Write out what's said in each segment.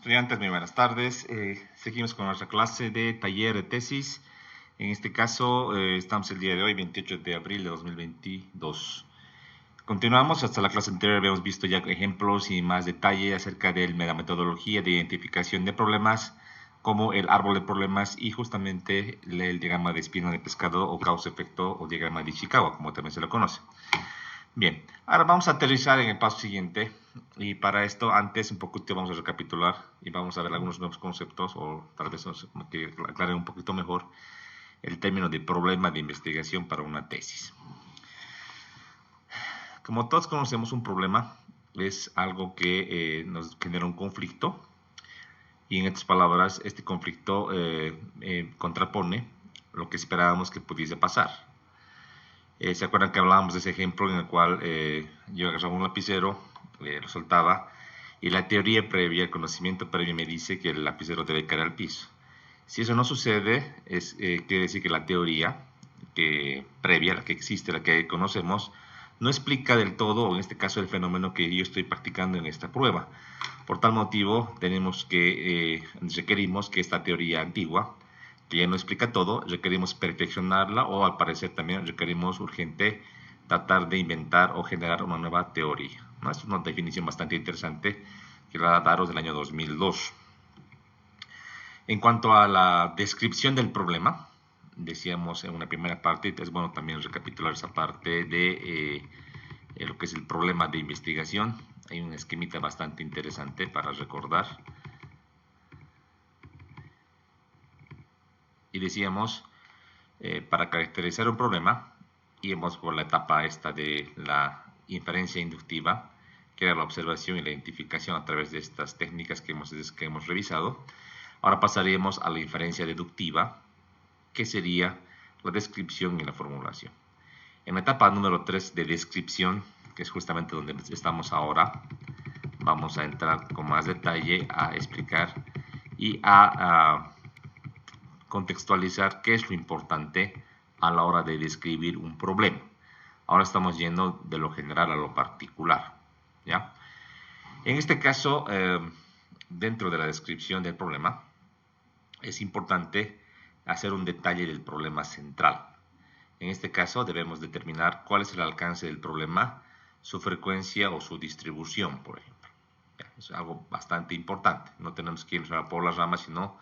Estudiantes, muy buenas tardes. Seguimos con nuestra clase de taller de tesis. En este caso, estamos el día de hoy, 28 de abril de 2022. Continuamos, hasta la clase anterior habíamos visto ya ejemplos y más detalle acerca de la metodología de identificación de problemas, como el árbol de problemas y justamente el diagrama de espina de pescado o causa-efecto o diagrama de Ishikawa, como también se lo conoce. Bien, ahora vamos a aterrizar en el paso siguiente y para esto antes un poquito vamos a recapitular y vamos a ver algunos nuevos conceptos o tal vez que aclaren un poquito mejor el término de problema de investigación para una tesis. Como todos conocemos, un problema es algo que nos genera un conflicto y en otras palabras este conflicto contrapone lo que esperábamos que pudiese pasar. ¿Se acuerdan que hablábamos de ese ejemplo en el cual yo agarraba un lapicero, lo soltaba, y la teoría previa, el conocimiento previo me dice que el lapicero debe caer al piso? Si eso no sucede, quiere decir que la teoría previa, la que existe, la que conocemos, no explica del todo, o en este caso el fenómeno que yo estoy practicando en esta prueba. Por tal motivo, requerimos que esta teoría antigua, que ya no explica todo, requerimos perfeccionarla o al parecer también requerimos urgente tratar de inventar o generar una nueva teoría. ¿No? Es una definición bastante interesante que la da Daros del año 2002. En cuanto a la descripción del problema, decíamos en una primera parte, es bueno también recapitular esa parte de lo que es el problema de investigación. Hay un esquemita bastante interesante para recordar. Y decíamos, para caracterizar un problema, íbamos por la etapa esta de la inferencia inductiva, que era la observación y la identificación a través de estas técnicas que hemos revisado. Ahora pasaríamos a la inferencia deductiva, que sería la descripción y la formulación. En la etapa número 3 de descripción, que es justamente donde estamos ahora, vamos a entrar con más detalle a explicar y a contextualizar qué es lo importante a la hora de describir un problema. Ahora estamos yendo de lo general a lo particular, ¿ya? En este caso, dentro de la descripción del problema, es importante hacer un detalle del problema central. En este caso, debemos determinar cuál es el alcance del problema, su frecuencia o su distribución, por ejemplo. Es algo bastante importante. No tenemos que ir por las ramas, sino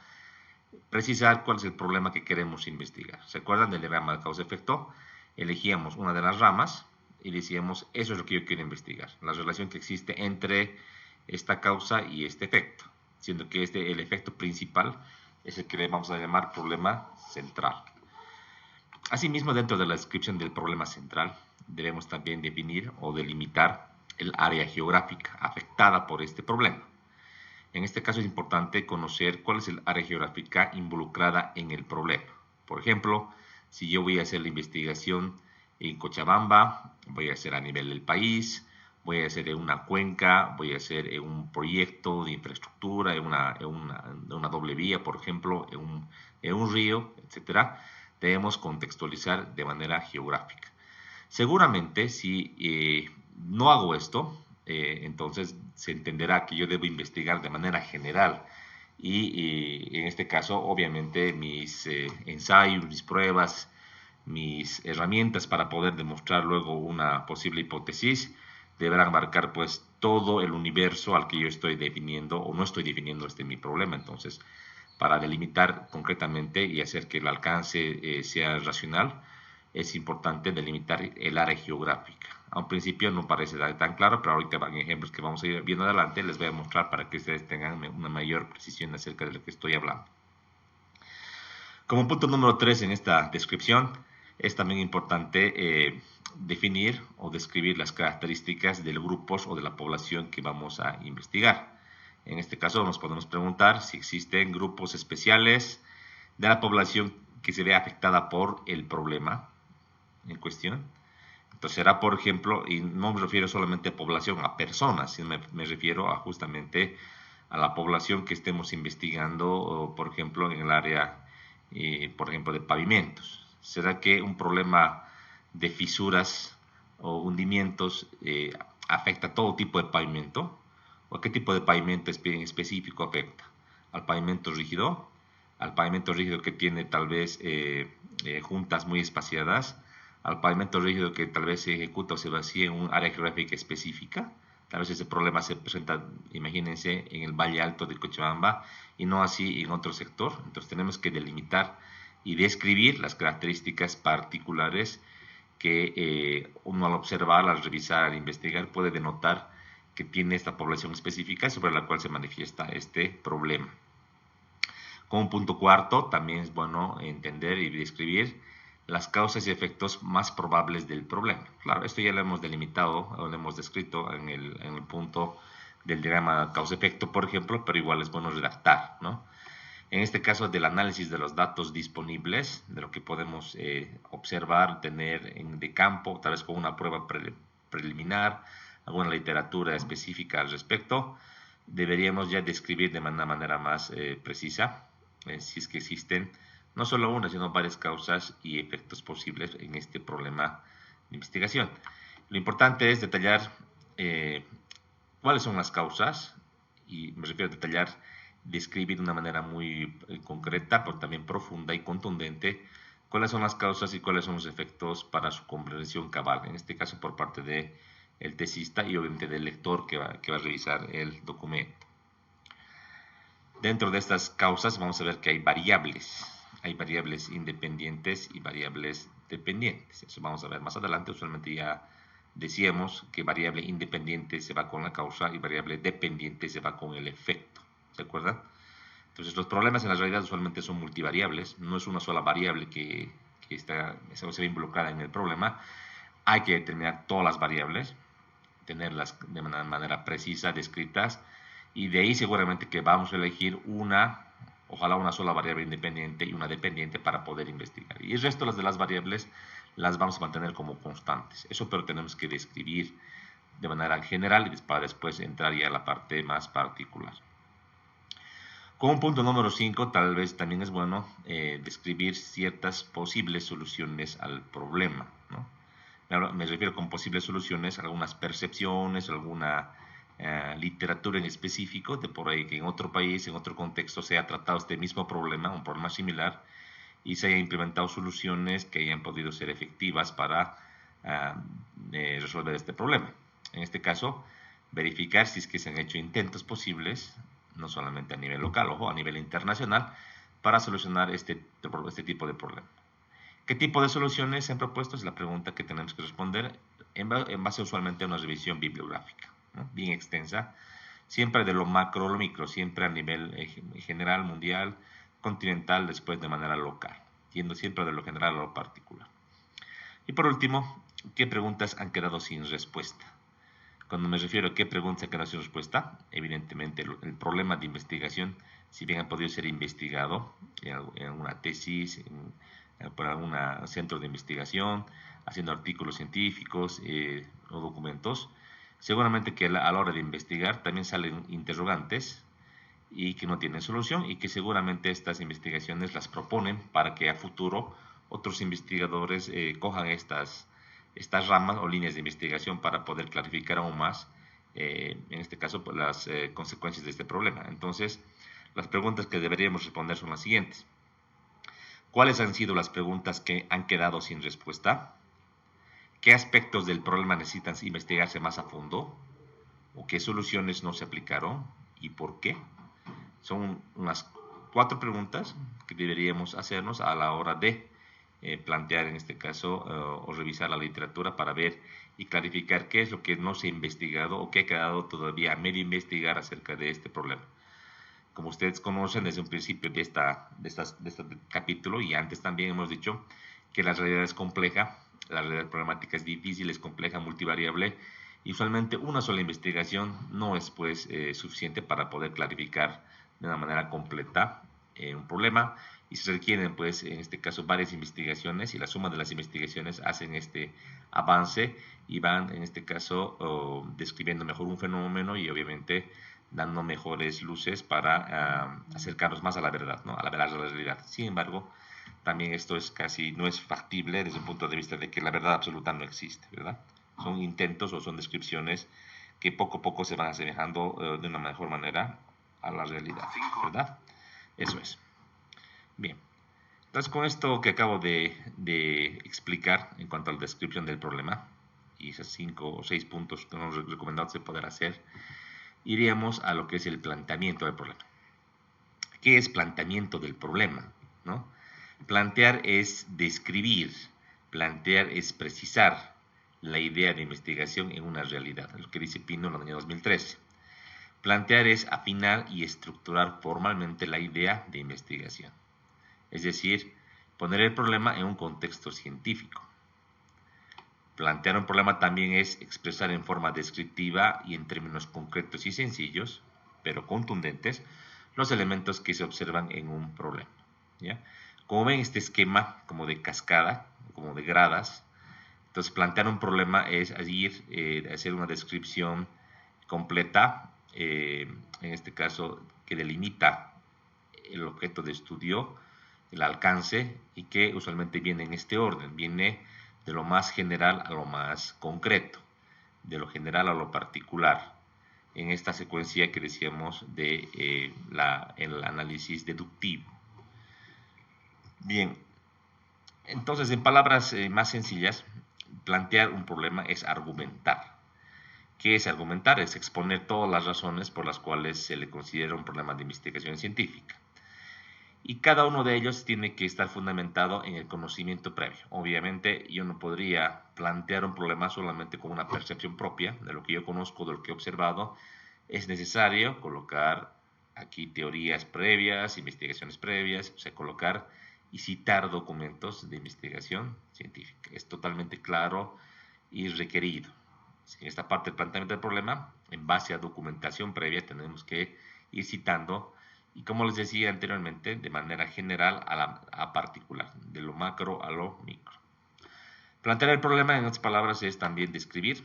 precisar cuál es el problema que queremos investigar. ¿Se acuerdan del diagrama de causa-efecto? Elegíamos una de las ramas y decíamos, eso es lo que yo quiero investigar, la relación que existe entre esta causa y este efecto, siendo que el efecto principal es el que le vamos a llamar problema central. Asimismo, dentro de la descripción del problema central, debemos también definir o delimitar el área geográfica afectada por este problema. En este caso es importante conocer cuál es el área geográfica involucrada en el problema. Por ejemplo, si yo voy a hacer la investigación en Cochabamba, voy a hacer a nivel del país, voy a hacer en una cuenca, voy a hacer en un proyecto de infraestructura, en una doble vía, por ejemplo, en un río, etc., debemos contextualizar de manera geográfica. Seguramente, si no hago esto, entonces se entenderá que yo debo investigar de manera general y en este caso obviamente mis ensayos, mis pruebas, mis herramientas para poder demostrar luego una posible hipótesis deberán abarcar pues todo el universo al que yo estoy definiendo o no estoy definiendo mi problema. Entonces, para delimitar concretamente y hacer que el alcance sea racional, es importante delimitar el área geográfica. A un principio no parece tan claro, pero ahorita en ejemplos que vamos a ir viendo adelante les voy a mostrar para que ustedes tengan una mayor precisión acerca de lo que estoy hablando. Como punto número 3 en esta descripción, es también importante definir o describir las características de los grupos o de la población que vamos a investigar. En este caso nos podemos preguntar si existen grupos especiales de la población que se ve afectada por el problema en cuestión. Entonces será, por ejemplo, y no me refiero solamente a población, a personas, sino me refiero a justamente a la población que estemos investigando, o, por ejemplo, en el área, por ejemplo, de pavimentos. ¿Será que un problema de fisuras o hundimientos afecta a todo tipo de pavimento? o a qué tipo de pavimento específico afecta. Al pavimento rígido, que tiene tal vez juntas muy espaciadas, al pavimento rígido que tal vez se ejecuta o se vacía en un área geográfica específica. Tal vez ese problema se presenta, imagínense, en el Valle Alto de Cochabamba y no así en otro sector. Entonces tenemos que delimitar y describir las características particulares que uno al observar, al revisar, al investigar puede denotar que tiene esta población específica sobre la cual se manifiesta este problema. Como punto cuarto, también es bueno entender y describir las causas y efectos más probables del problema. Claro, esto ya lo hemos delimitado, o lo hemos descrito en el punto del diagrama causa-efecto, por ejemplo, pero igual es bueno redactar, ¿no? En este caso, del análisis de los datos disponibles, de lo que podemos observar, tener de campo, tal vez con una prueba preliminar, alguna literatura específica al respecto, deberíamos ya describir de una manera más precisa si es que existen no solo una, sino varias causas y efectos posibles en este problema de investigación. Lo importante es detallar cuáles son las causas, y me refiero a detallar, describir de una manera muy concreta, pero también profunda y contundente, cuáles son las causas y cuáles son los efectos para su comprensión cabal, en este caso por parte del tesista y obviamente del lector que va a revisar el documento. Dentro de estas causas vamos a ver que hay variables independientes y variables dependientes. Eso vamos a ver más adelante. Usualmente ya decíamos que variable independiente se va con la causa y variable dependiente se va con el efecto. ¿Se acuerdan? Entonces los problemas en la realidad usualmente son multivariables. No es una sola variable que se ve involucrada en el problema. Hay que determinar todas las variables, tenerlas de manera precisa, descritas, y de ahí seguramente que vamos a elegir ojalá una sola variable independiente y una dependiente para poder investigar. Y el resto de las variables las vamos a mantener como constantes. Eso pero tenemos que describir de manera general y para después entrar ya a la parte más particular. Como punto número 5, tal vez también es bueno describir ciertas posibles soluciones al problema, ¿no? Me refiero con posibles soluciones a algunas percepciones, alguna literatura en específico, de por ahí que en otro país, en otro contexto se ha tratado este mismo problema, un problema similar, y se hayan implementado soluciones que hayan podido ser efectivas para resolver este problema. En este caso, verificar si es que se han hecho intentos posibles, no solamente a nivel local, ojo, a nivel internacional, para solucionar este tipo de problema. ¿Qué tipo de soluciones se han propuesto? Es la pregunta que tenemos que responder en base usualmente a una revisión bibliográfica, ¿no? Bien extensa, siempre de lo macro a lo micro, siempre a nivel general, mundial, continental, después de manera local, yendo siempre de lo general a lo particular. Y por último, ¿qué preguntas han quedado sin respuesta? Cuando me refiero a qué preguntas han quedado sin respuesta, evidentemente el problema de investigación, si bien ha podido ser investigado en una tesis, por algún centro de investigación, haciendo artículos científicos o documentos, seguramente que a la hora de investigar también salen interrogantes y que no tienen solución y que seguramente estas investigaciones las proponen para que a futuro otros investigadores cojan estas ramas o líneas de investigación para poder clarificar aún más, en este caso, las consecuencias de este problema. Entonces, las preguntas que deberíamos responder son las siguientes. ¿Cuáles han sido las preguntas que han quedado sin respuesta? ¿Qué aspectos del problema necesitan investigarse más a fondo? ¿O qué soluciones no se aplicaron? ¿Y por qué? Son unas 4 preguntas que deberíamos hacernos a la hora de plantear en este caso o revisar la literatura para ver y clarificar qué es lo que no se ha investigado o qué ha quedado todavía a medio investigar acerca de este problema. Como ustedes conocen desde un principio de este capítulo y antes también hemos dicho que la realidad es compleja, la realidad problemática es difícil, es compleja, multivariable, y usualmente una sola investigación no es pues suficiente para poder clarificar de una manera completa un problema, y se requieren pues en este caso varias investigaciones, y la suma de las investigaciones hacen este avance y van en este caso describiendo mejor un fenómeno y obviamente dando mejores luces para acercarnos más a la verdad, ¿no? A la realidad. Sin embargo, también esto no es factible desde un punto de vista de que la verdad absoluta no existe, ¿verdad? Son intentos o son descripciones que poco a poco se van asemejando de una mejor manera a la realidad, ¿verdad? Eso es. Bien. Entonces, con esto que acabo de explicar en cuanto a la descripción del problema, y esos 5 o 6 puntos que nos recomendamos de poder hacer, iríamos a lo que es el planteamiento del problema. ¿Qué es planteamiento del problema? ¿No? Plantear es describir, plantear es precisar la idea de investigación en una realidad, lo que dice Pino en el año 2013. Plantear es afinar y estructurar formalmente la idea de investigación, es decir, poner el problema en un contexto científico. Plantear un problema también es expresar en forma descriptiva y en términos concretos y sencillos, pero contundentes, los elementos que se observan en un problema, ¿ya? Como ven, este esquema como de cascada, como de gradas, entonces plantear un problema es hacer una descripción completa, en este caso que delimita el objeto de estudio, el alcance, y que usualmente viene en este orden, viene de lo más general a lo más concreto, de lo general a lo particular, en esta secuencia que decíamos de el análisis deductivo. Bien, entonces en palabras más sencillas, plantear un problema es argumentar. ¿Qué es argumentar? Es exponer todas las razones por las cuales se le considera un problema de investigación científica. Y cada uno de ellos tiene que estar fundamentado en el conocimiento previo. Obviamente yo no podría plantear un problema solamente con una percepción propia de lo que yo conozco, de lo que he observado. Es necesario colocar aquí teorías previas, investigaciones previas, o sea, colocar y citar documentos de investigación científica. Es totalmente claro y requerido. En esta parte del planteamiento del problema, en base a documentación previa, tenemos que ir citando, y como les decía anteriormente, de manera general a particular, de lo macro a lo micro. Plantear el problema, en otras palabras, es también describir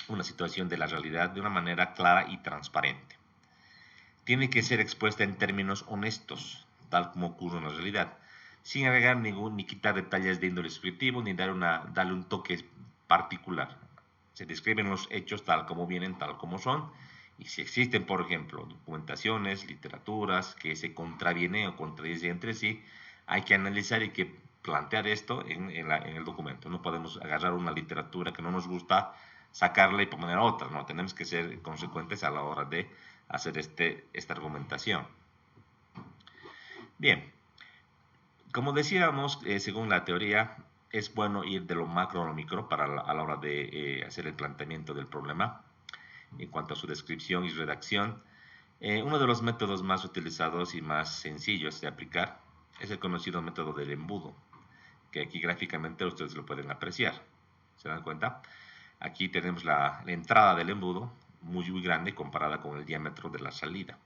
una situación de la realidad de una manera clara y transparente. Tiene que ser expuesta en términos honestos, tal como ocurre en la realidad, sin agregar ni quitar detalles de índole descriptivo, ni darle un toque particular. Se describen los hechos tal como vienen, tal como son, y si existen, por ejemplo, documentaciones, literaturas que se contravienen o contradicen entre sí, hay que analizar y que plantear esto en el documento. No podemos agarrar una literatura que no nos gusta, sacarla y poner otra. No, tenemos que ser consecuentes a la hora de hacer esta argumentación. Bien, como decíamos, según la teoría, es bueno ir de lo macro a lo micro a la hora de hacer el planteamiento del problema en cuanto a su descripción y redacción. Uno de los métodos más utilizados y más sencillos de aplicar es el conocido método del embudo, que aquí gráficamente ustedes lo pueden apreciar. ¿Se dan cuenta? Aquí tenemos la entrada del embudo, muy grande comparada con el diámetro de la salida.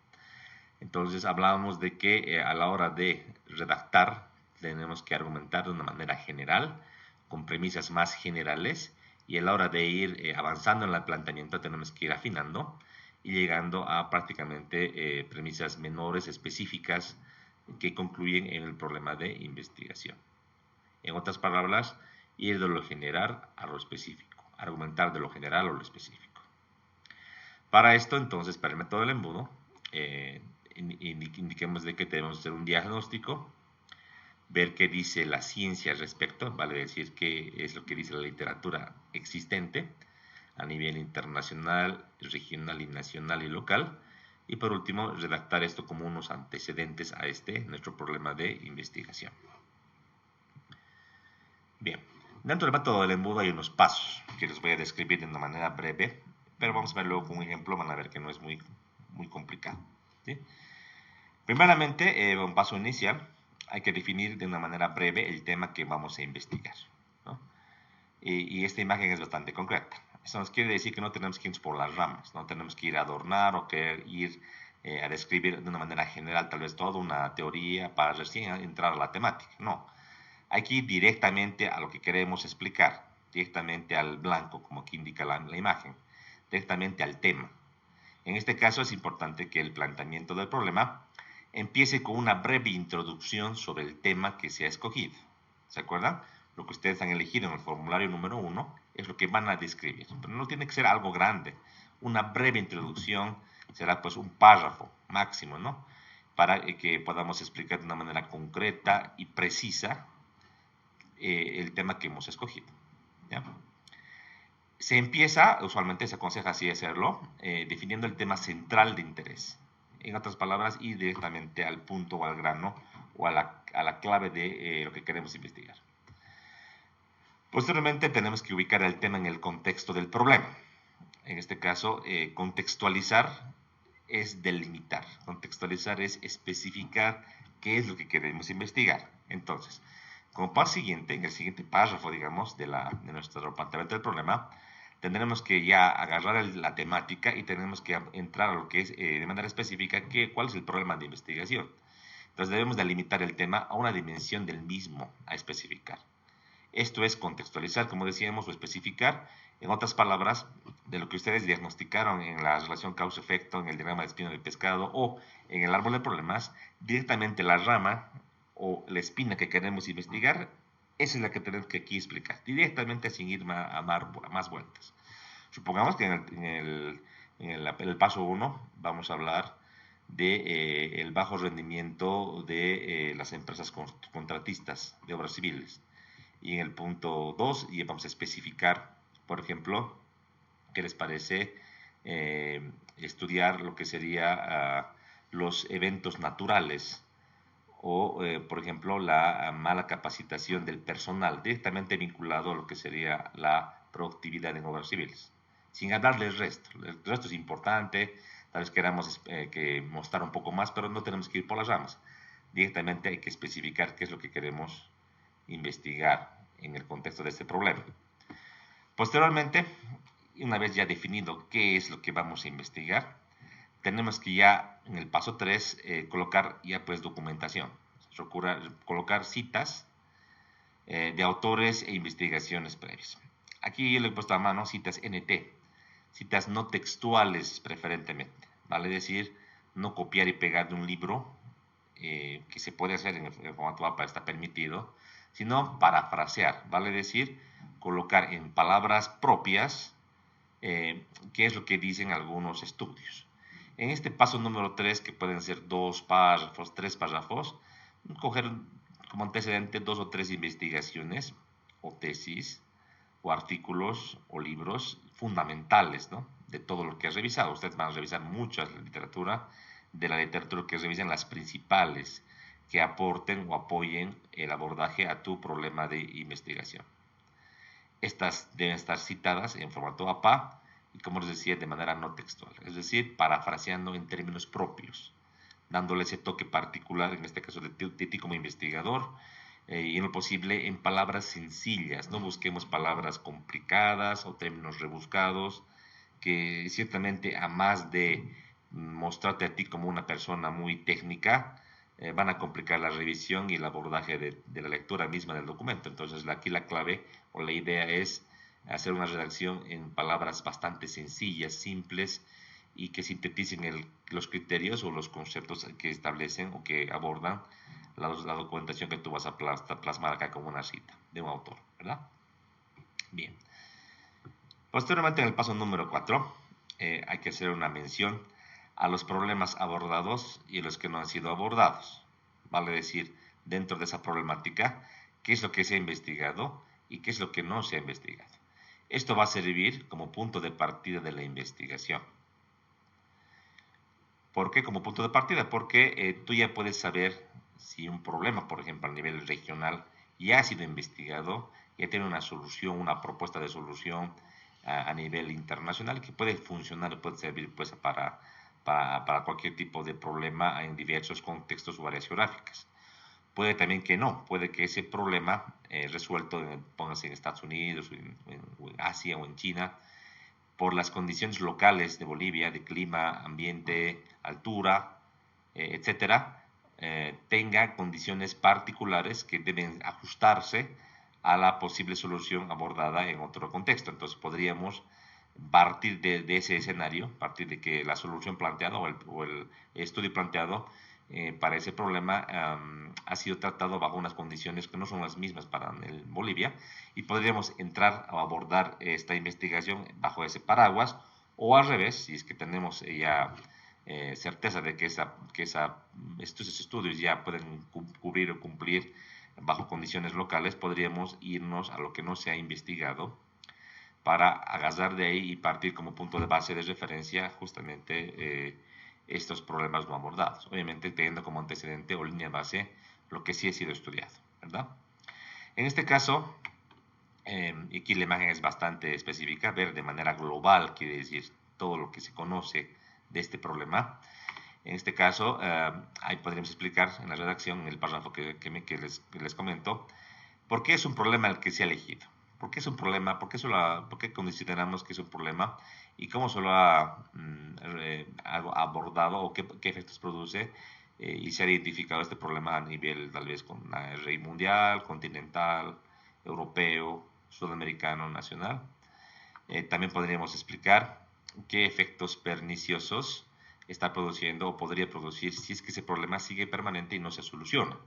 Entonces hablábamos de que a la hora de redactar tenemos que argumentar de una manera general, con premisas más generales, y a la hora de ir avanzando en el planteamiento tenemos que ir afinando y llegando a prácticamente premisas menores, específicas, que concluyen en el problema de investigación. En otras palabras, ir de lo general a lo específico, argumentar de lo general a lo específico. Para esto, entonces, para el método del embudo, indiquemos de que debemos hacer un diagnóstico, ver qué dice la ciencia al respecto, vale decir qué es lo que dice la literatura existente a nivel internacional, regional y nacional y local, y por último, redactar esto como unos antecedentes a nuestro problema de investigación. Bien, dentro del método del embudo hay unos pasos que les voy a describir de una manera breve, pero vamos a ver luego con un ejemplo, van a ver que no es muy complicado, ¿sí? Primeramente, un paso inicial, hay que definir de una manera breve el tema que vamos a investigar, ¿no? Y esta imagen es bastante concreta. Eso nos quiere decir que no tenemos que irnos por las ramas, no tenemos que ir a adornar o querer ir a describir de una manera general tal vez toda una teoría para recién entrar a la temática. No, hay que ir directamente a lo que queremos explicar, directamente al blanco, como aquí indica la imagen, directamente al tema. En este caso es importante que el planteamiento del problema empiece con una breve introducción sobre el tema que se ha escogido. ¿Se acuerdan? Lo que ustedes han elegido en el formulario número 1 es lo que van a describir. Pero no tiene que ser algo grande. Una breve introducción será pues un párrafo máximo, ¿no? Para que podamos explicar de una manera concreta y precisa el tema que hemos escogido, ¿ya? Se empieza, usualmente se aconseja así hacerlo, definiendo el tema central de interés. En otras palabras, ir directamente al punto o al grano o a la clave de lo que queremos investigar. Posteriormente tenemos que ubicar el tema en el contexto del problema. En este caso, contextualizar es delimitar. Contextualizar es especificar qué es lo que queremos investigar. Entonces, como paso siguiente, en el siguiente párrafo, digamos, de nuestro planteamiento del problema, tendremos que ya agarrar la temática y tenemos que entrar a lo que es de manera específica cuál es el problema de investigación. Entonces debemos delimitar el tema a una dimensión del mismo a especificar. Esto es contextualizar, como decíamos, o especificar, en otras palabras, de lo que ustedes diagnosticaron en la relación causa-efecto, en el diagrama de espino del pescado o en el árbol de problemas, directamente la rama o la espina que queremos investigar, esa es la que tenemos que aquí explicar, directamente sin ir a más vueltas. Supongamos que en el paso 1 vamos a hablar de el bajo rendimiento de las empresas contratistas de obras civiles. Y en el punto 2 y vamos a especificar, por ejemplo, qué les parece estudiar lo que sería los eventos naturales o, por ejemplo, la mala capacitación del personal, directamente vinculado a lo que sería la productividad en obras civiles, sin darle el resto. El resto es importante, tal vez queramos que mostrar un poco más, pero no tenemos que ir por las ramas. Directamente hay que especificar qué es lo que queremos investigar en el contexto de este problema. Posteriormente, una vez ya definido qué es lo que vamos a investigar, tenemos que ya en el paso 3 colocar ya pues documentación, colocar citas de autores e investigaciones previas. Aquí yo le he puesto a mano citas NT, citas no textuales preferentemente, vale decir, no copiar y pegar de un libro, que se puede hacer en el formato APA, está permitido, sino parafrasear, vale decir, colocar en palabras propias qué es lo que dicen algunos estudios. En este paso número 3, que pueden ser 2 párrafos, 3 párrafos, coger como antecedente 2 o 3 investigaciones o tesis o artículos o libros fundamentales, ¿no?, de todo lo que has revisado. Ustedes van a revisar mucha literatura, de la literatura que revisen las principales que aporten o apoyen el abordaje a tu problema de investigación. Estas deben estar citadas en formato APA y, como les decía, de manera no textual, es decir, parafraseando en términos propios, dándole ese toque particular, en este caso de ti como investigador, y en lo posible en palabras sencillas. No busquemos palabras complicadas o términos rebuscados, que ciertamente a más de mostrarte a ti como una persona muy técnica, van a complicar la revisión y el abordaje de la lectura misma del documento. Entonces aquí la clave o la idea es hacer una redacción en palabras bastante sencillas, simples, y que sinteticen los criterios o los conceptos que establecen o que abordan la documentación que tú vas a plasmar acá como una cita de un autor, ¿verdad? Bien. Posteriormente, en el paso número 4, hay que hacer una mención a los problemas abordados y a los que no han sido abordados. Vale decir, dentro de esa problemática, qué es lo que se ha investigado y qué es lo que no se ha investigado. Esto va a servir como punto de partida de la investigación. ¿Por qué como punto de partida? Porque tú ya puedes saber si un problema, por ejemplo, a nivel regional, ya ha sido investigado, ya tiene una solución, una propuesta de solución a nivel internacional que puede funcionar, puede servir pues para cualquier tipo de problema en diversos contextos o áreas geográficas. Puede también que no, puede que ese problema resuelto, póngase en Estados Unidos, en Asia o en China, por las condiciones locales de Bolivia, de clima, ambiente, altura, etcétera, tenga condiciones particulares que deben ajustarse a la posible solución abordada en otro contexto. Entonces podríamos partir de ese escenario, partir de que la solución planteada o el estudio planteado para ese problema ha sido tratado bajo unas condiciones que no son las mismas para Bolivia, y podríamos entrar a abordar esta investigación bajo ese paraguas O al revés, si es que tenemos ya certeza de que estos estudios ya pueden cubrir o cumplir bajo condiciones locales, podríamos irnos a lo que no se ha investigado para agarrar de ahí y partir como punto de base de referencia justamente estos problemas no abordados. Obviamente teniendo como antecedente o línea base lo que sí ha sido estudiado, ¿verdad? En este caso, y aquí la imagen es bastante específica, ver de manera global quiere decir todo lo que se conoce de este problema. En este caso, ahí podríamos explicar en la redacción, en el párrafo que les comento, por qué es un problema el que se ha elegido. ¿Por qué es un problema? ¿Por qué consideramos que es un problema? ¿Y cómo se lo ha abordado o qué efectos produce? Y se ha identificado este problema a nivel tal vez con una RI mundial, continental, europeo, sudamericano, nacional. También podríamos explicar qué efectos perniciosos está produciendo o podría producir si es que ese problema sigue permanente y no se soluciona.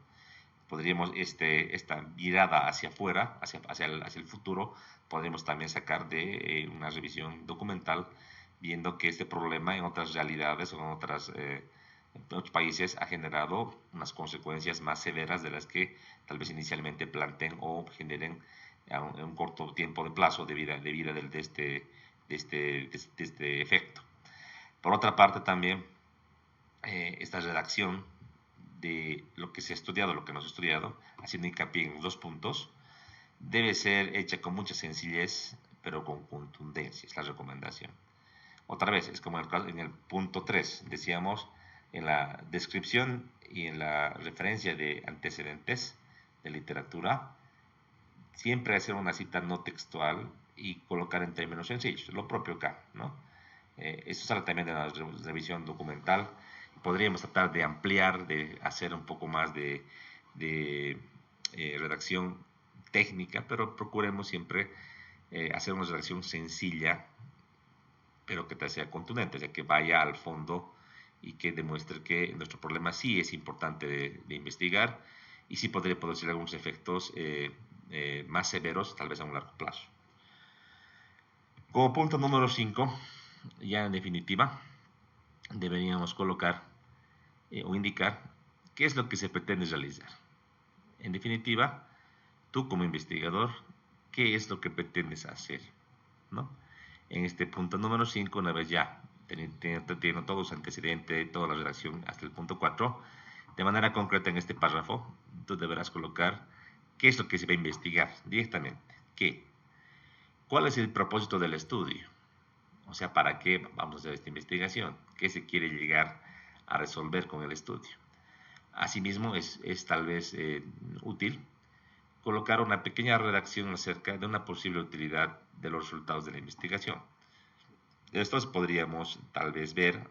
Podríamos, esta mirada hacia afuera, hacia el futuro, podríamos también sacar de una revisión documental viendo que este problema en otras realidades o en otros países ha generado unas consecuencias más severas de las que tal vez inicialmente planteen o generen en un corto tiempo de plazo de vida de este efecto. Por otra parte también, esta redacción de lo que se ha estudiado, lo que no se ha estudiado, haciendo hincapié en los 2 puntos, debe ser hecha con mucha sencillez, pero con contundencia, es la recomendación. Otra vez, es como en el punto 3, decíamos, en la descripción y en la referencia de antecedentes de literatura, siempre hacer una cita no textual y colocar en términos sencillos, lo propio acá, ¿no? Esto sale también de la revisión documental. Podríamos tratar de ampliar, de hacer un poco más de redacción técnica, pero procuremos siempre hacer una redacción sencilla, pero que sea contundente, o sea, que vaya al fondo y que demuestre que nuestro problema sí es importante de investigar y sí podría producir algunos efectos más severos, tal vez a un largo plazo. Como punto número 5, ya en definitiva, deberíamos colocar o indicar qué es lo que se pretende realizar. En definitiva, tú como investigador, ¿qué es lo que pretendes hacer? ¿No? En este punto número 5, una vez ya teniendo todos los antecedentes, toda la redacción hasta el punto 4, de manera concreta en este párrafo, tú deberás colocar qué es lo que se va a investigar directamente. ¿Qué? ¿Cuál es el propósito del estudio? O sea, ¿para qué vamos a hacer esta investigación? ¿Qué se quiere llegar a resolver con el estudio? Asimismo, es tal vez útil colocar una pequeña redacción acerca de una posible utilidad de los resultados de la investigación. Estos podríamos tal vez ver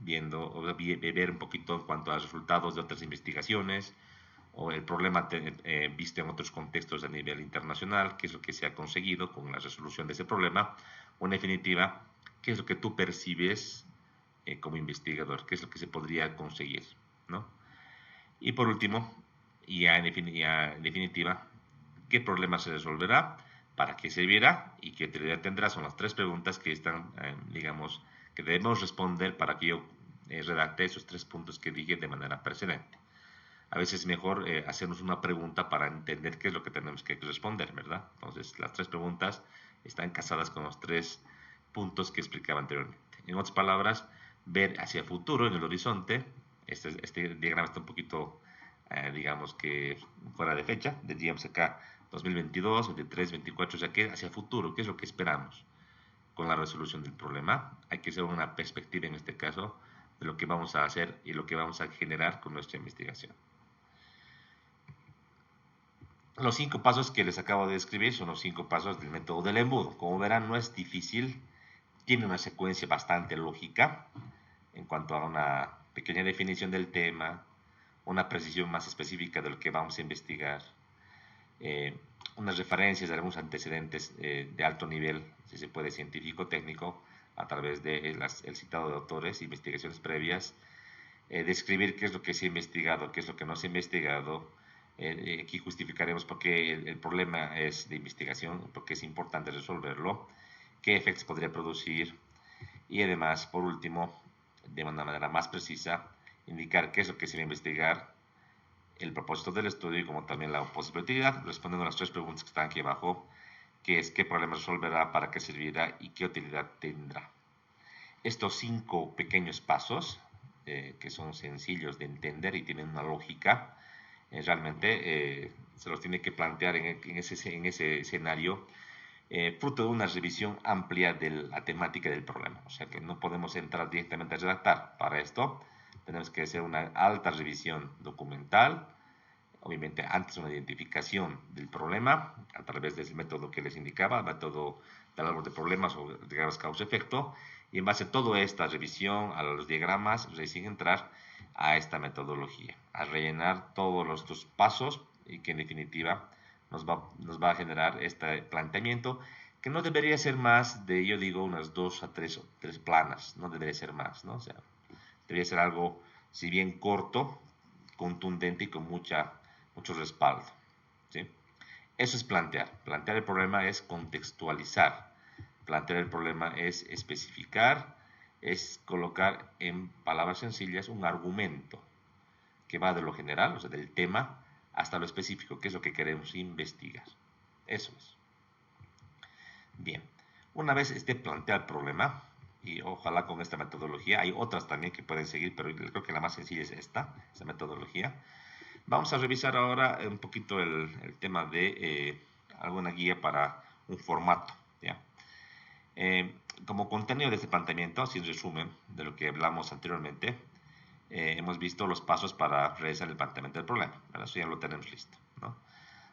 un poquito en cuanto a resultados de otras investigaciones o el problema visto en otros contextos a nivel internacional, qué es lo que se ha conseguido con la resolución de ese problema, o en definitiva, qué es lo que tú percibes como investigador, qué es lo que se podría conseguir, ¿no? Y por último, ya en definitiva, qué problema se resolverá, para qué servirá y qué utilidad tendrá. Son las 3 preguntas que están, digamos, que debemos responder para que yo redacte esos 3 puntos que dije de manera precedente. A veces es mejor hacernos una pregunta para entender qué es lo que tenemos que responder, ¿verdad? Entonces, las 3 preguntas están casadas con los 3 puntos que explicaba anteriormente. En otras palabras, ver hacia el futuro en el horizonte. Este diagrama está un poquito, digamos que fuera de fecha. Diríamos acá 2022, 23, 24, o sea, que hacia el futuro, ¿qué es lo que esperamos con la resolución del problema? Hay que hacer una perspectiva en este caso de lo que vamos a hacer y lo que vamos a generar con nuestra investigación. Los 5 pasos que les acabo de describir son los 5 pasos del método del embudo. Como verán, no es difícil, tiene una secuencia bastante lógica en cuanto a una pequeña definición del tema, una precisión más específica de lo que vamos a investigar, unas referencias de algunos antecedentes de alto nivel, si se puede, científico-técnico, a través del citado de autores, investigaciones previas, describir qué es lo que se ha investigado, qué es lo que no se ha investigado. Aquí justificaremos por qué el problema es de investigación, por qué es importante resolverlo, qué efectos podría producir, Y además, por último, de una manera más precisa, indicar qué es lo que se va a investigar, el propósito del estudio y como también la posible utilidad, respondiendo a las 3 preguntas que están aquí abajo, que es qué problema resolverá, para qué servirá y qué utilidad tendrá. Estos 5 pequeños pasos, que son sencillos de entender y tienen una lógica, realmente se los tiene que plantear en ese escenario, fruto de una revisión amplia de la temática del problema. O sea que no podemos entrar directamente a redactar. Para esto tenemos que hacer una alta revisión documental, obviamente antes una identificación del problema a través del método que les indicaba, método del árbol de problemas o diagramas causa-efecto, y en base a toda esta revisión, a los diagramas, recién entrar a esta metodología, a rellenar todos los pasos y que en definitiva nos va a generar este planteamiento que no debería ser más de, yo digo, unas 2 a 3 planas, no debería ser más, ¿no? O sea, debería ser algo, si bien corto, contundente y con mucho respaldo, ¿sí? Eso es plantear. Plantear el problema es contextualizar. Plantear el problema es especificar, es colocar en palabras sencillas un argumento que va de lo general, o sea, del tema, hasta lo específico, que es lo que queremos investigar. Eso es. Bien, una vez esté planteado el problema, y ojalá con esta metodología, hay otras también que pueden seguir, pero creo que la más sencilla es esta metodología. Vamos a revisar ahora un poquito el tema de alguna guía para un formato, ¿ya? Como contenido de este planteamiento, así en resumen de lo que hablamos anteriormente, hemos visto los pasos para realizar el planteamiento del problema. Bueno, eso ya lo tenemos listo, ¿no?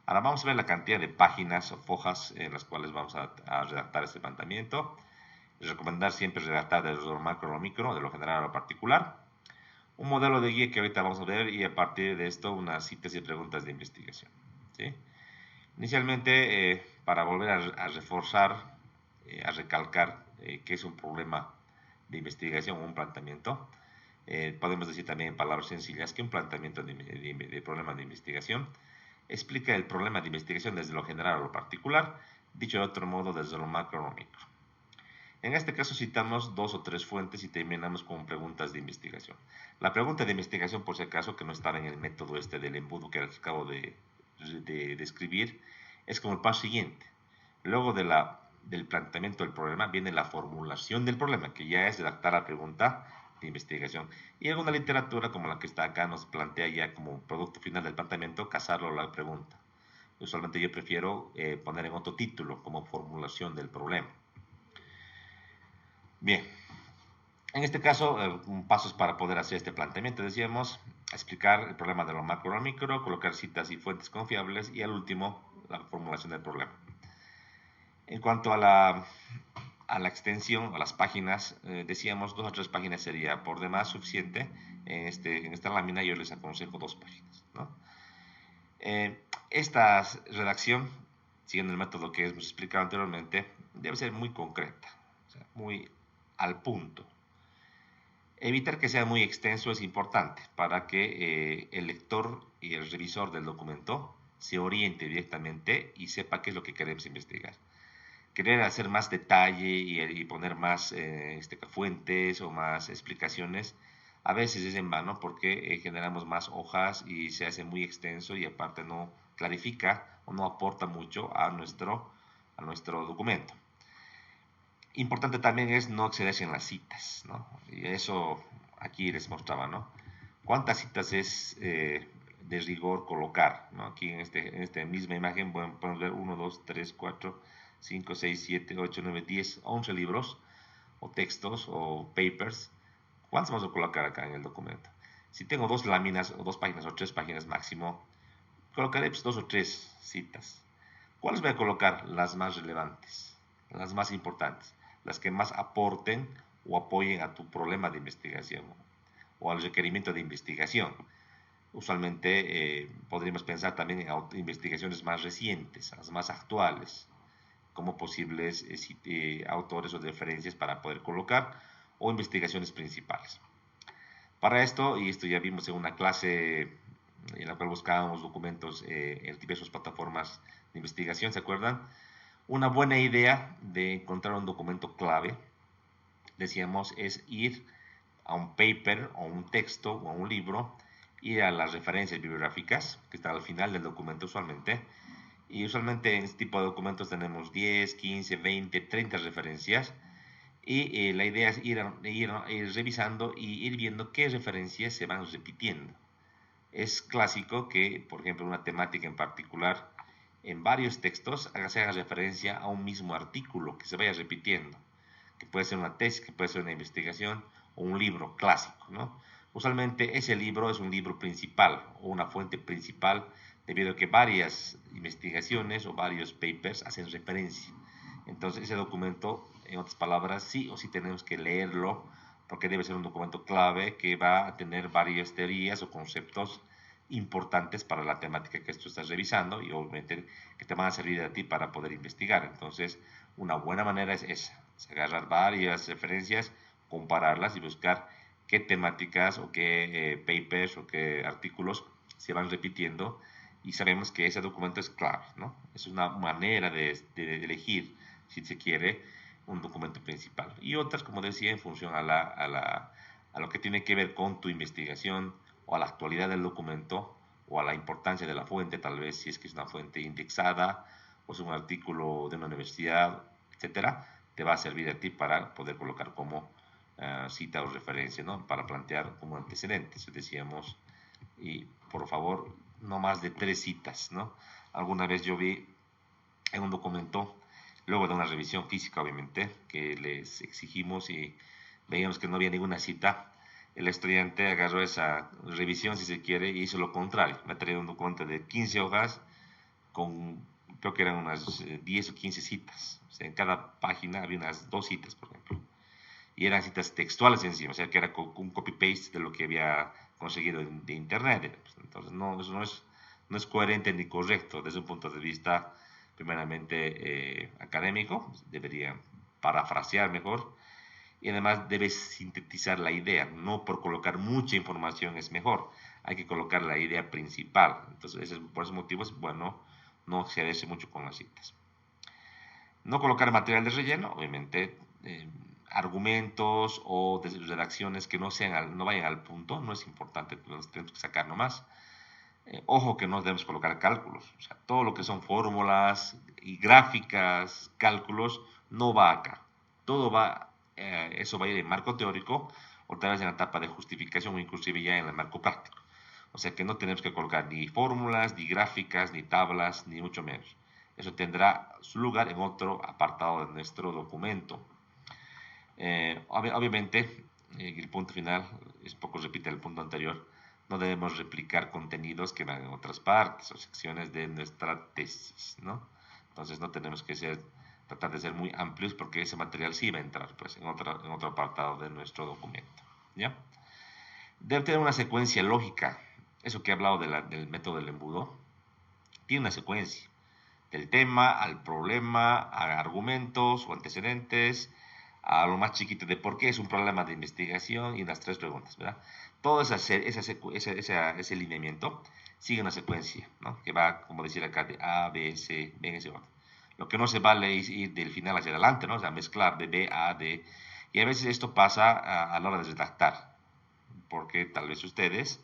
Ahora vamos a ver la cantidad de páginas o hojas en las cuales vamos a redactar este planteamiento. Recomendar siempre redactar desde lo macro a lo micro, de lo general a lo particular. Un modelo de guía que ahorita vamos a ver y a partir de esto unas citas y preguntas de investigación, ¿sí? Inicialmente, para volver a reforzar, a recalcar que es un problema de investigación o un planteamiento, podemos decir también en palabras sencillas que un planteamiento de problema de investigación explica el problema de investigación desde lo general a lo particular, dicho de otro modo desde lo macro a lo micro. En este caso citamos 2 o 3 fuentes y terminamos con preguntas de investigación. La pregunta de investigación, por si acaso, que no estaba en el método este del embudo que acabo de describir, es como el paso siguiente. Luego del planteamiento del problema viene la formulación del problema, que ya es redactar la pregunta de investigación. Y alguna literatura como la que está acá nos plantea ya como producto final del planteamiento casarlo a la pregunta. Usualmente yo prefiero poner en otro título como formulación del problema. Bien, en este caso, pasos para poder hacer este planteamiento, decíamos, explicar el problema de lo macro a lo micro, colocar citas y fuentes confiables y al último, la formulación del problema. En cuanto a la extensión, a las páginas, decíamos 2 o 3 páginas sería por demás suficiente. En esta lámina yo les aconsejo 2 páginas, ¿no? Esta redacción, siguiendo el método que hemos explicado anteriormente, debe ser muy concreta, o sea, muy al punto. Evitar que sea muy extenso es importante para que el lector y el revisor del documento se oriente directamente y sepa qué es lo que queremos investigar. Querer hacer más detalle y poner más fuentes o más explicaciones a veces es en vano porque generamos más hojas y se hace muy extenso y aparte no clarifica o no aporta mucho a nuestro documento. Importante también es no excederse en las citas, ¿no? Y eso aquí les mostraba, ¿no? ¿Cuántas citas es de rigor colocar, ¿no? Aquí en esta misma imagen podemos ver 1, 2, 3, 4, 5, 6, 7, 8, 9, 10, 11 libros o textos o papers. ¿Cuántos vamos a colocar acá en el documento? Si tengo 2 láminas o 2 páginas o 3 páginas máximo, colocaré pues 2 o 3 citas. ¿Cuáles voy a colocar? Las más relevantes, las más importantes, las que más aporten o apoyen a tu problema de investigación o al requerimiento de investigación. Usualmente podríamos pensar también en investigaciones más recientes, las más actuales, como posibles autores o referencias para poder colocar, o investigaciones principales. Para esto, y esto ya vimos en una clase en la cual buscábamos documentos en diversas plataformas de investigación, ¿se acuerdan? Una buena idea de encontrar un documento clave decíamos, es ir a un paper o un texto o a un libro, ir a las referencias bibliográficas que están al final del documento usualmente. Y usualmente en este tipo de documentos tenemos 10, 15, 20, 30 referencias. Y la idea es ir revisando y ir viendo qué referencias se van repitiendo. Es clásico que, por ejemplo, una temática en particular, en varios textos se haga referencia a un mismo artículo que se vaya repitiendo, que puede ser una tesis, que puede ser una investigación o un libro clásico, ¿no? Usualmente ese libro es un libro principal o una fuente principal debido a que varias investigaciones o varios papers hacen referencia. Entonces ese documento, en otras palabras, sí o sí tenemos que leerlo porque debe ser un documento clave que va a tener varias teorías o conceptos importantes para la temática que tú estás revisando y obviamente que te van a servir a ti para poder investigar. Entonces, una buena manera es esa, es agarrar varias referencias, compararlas y buscar qué temáticas o qué papers o qué artículos se van repitiendo y sabemos que ese documento es clave, ¿no? Es una manera de elegir, si se quiere, un documento principal. Y otras, como decía, en función a lo que tiene que ver con tu investigación o a la actualidad del documento o a la importancia de la fuente, tal vez si es que es una fuente indexada o es un artículo de una universidad, etcétera, te va a servir a ti para poder colocar como cita o referencia, ¿no? Para plantear como antecedentes, decíamos, y por favor, no más de 3 citas, ¿no? Alguna vez yo vi en un documento, luego de una revisión física, obviamente, que les exigimos y veíamos que no había ninguna cita, el estudiante agarró esa revisión, si se quiere, y hizo lo contrario. Me ha traído un documento de 15 hojas con, creo que eran unas 10 o 15 citas. O sea, en cada página había unas 2 citas, por ejemplo. Y eran citas textuales encima, o sea, que era un copy-paste de lo que había conseguido de internet. Entonces, no, eso no es coherente ni correcto desde un punto de vista primeramente académico, debería parafrasear mejor, y además debes sintetizar la idea, no por colocar mucha información es mejor, hay que colocar la idea principal. Entonces, por ese motivo es bueno no excederse mucho con las citas. No colocar material de relleno, obviamente, argumentos o redacciones que no vayan al punto, no es importante, los tenemos que sacar nomás. Ojo que no debemos colocar cálculos, o sea, todo lo que son fórmulas y gráficas, cálculos, no va acá. Todo va, eso va a ir en marco teórico o tal vez en la etapa de justificación o inclusive ya en el marco práctico. O sea que no tenemos que colocar ni fórmulas, ni gráficas, ni tablas, ni mucho menos. Eso tendrá su lugar en otro apartado de nuestro documento. Obviamente, el punto final, es poco repite el punto anterior, no debemos replicar contenidos que van en otras partes o secciones de nuestra tesis, ¿no? Entonces no tenemos que tratar de ser muy amplios porque ese material sí va a entrar pues, en otro apartado de nuestro documento, ¿ya? Debe tener una secuencia lógica. Eso que he hablado del método del embudo, tiene una secuencia. Del tema al problema, a argumentos o antecedentes, a lo más chiquito de por qué es un problema de investigación y las 3 preguntas, ¿verdad? Todo ese lineamiento sigue una secuencia, ¿no? Que va, como decir acá, de A, B, C, B en ese orden. Lo que no se vale es ir del final hacia adelante, ¿no? O sea, mezclar de B, A, D. Y a veces esto pasa a la hora de redactar, porque tal vez ustedes,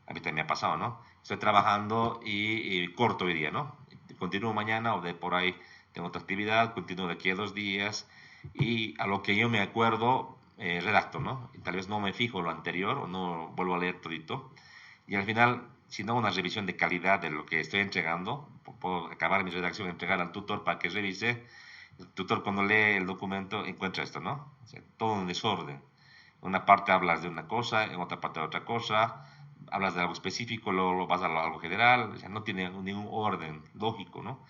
a mí también me ha pasado, ¿no? Estoy trabajando y corto hoy día, ¿no? Continúo mañana o de por ahí tengo otra actividad, continúo de aquí a 2 días y a lo que yo me acuerdo, redacto, ¿no? Y tal vez no me fijo lo anterior o no vuelvo a leer todito. Y al final, si no hago una revisión de calidad de lo que estoy entregando, puedo acabar mi redacción y entregar al tutor para que revise. El tutor cuando lee el documento encuentra esto, ¿no? O sea, todo en desorden. En una parte hablas de una cosa, en otra parte de otra cosa, hablas de algo específico, luego vas a algo general, o sea, no tiene ningún orden lógico, ¿no?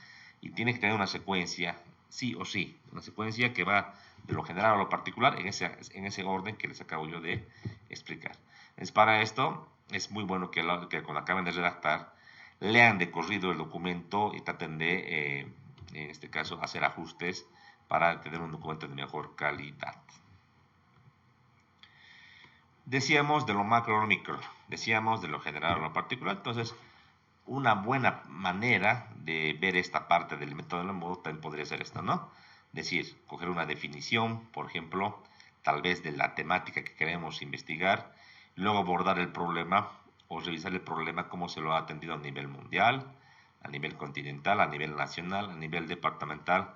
Y tiene que tener una secuencia, sí o sí, una secuencia que va de lo general a lo particular en ese orden que les acabo yo de explicar. Es para esto, es muy bueno que cuando acaben de redactar, lean de corrido el documento y traten de, en este caso, hacer ajustes para tener un documento de mejor calidad. Decíamos de lo macro a lo micro, decíamos de lo general a lo particular, entonces una buena manera de ver esta parte del método del embudo también podría ser esta, ¿no? Decir, coger una definición, por ejemplo, tal vez de la temática que queremos investigar, luego abordar el problema o revisar el problema cómo se lo ha atendido a nivel mundial, a nivel continental, a nivel nacional, a nivel departamental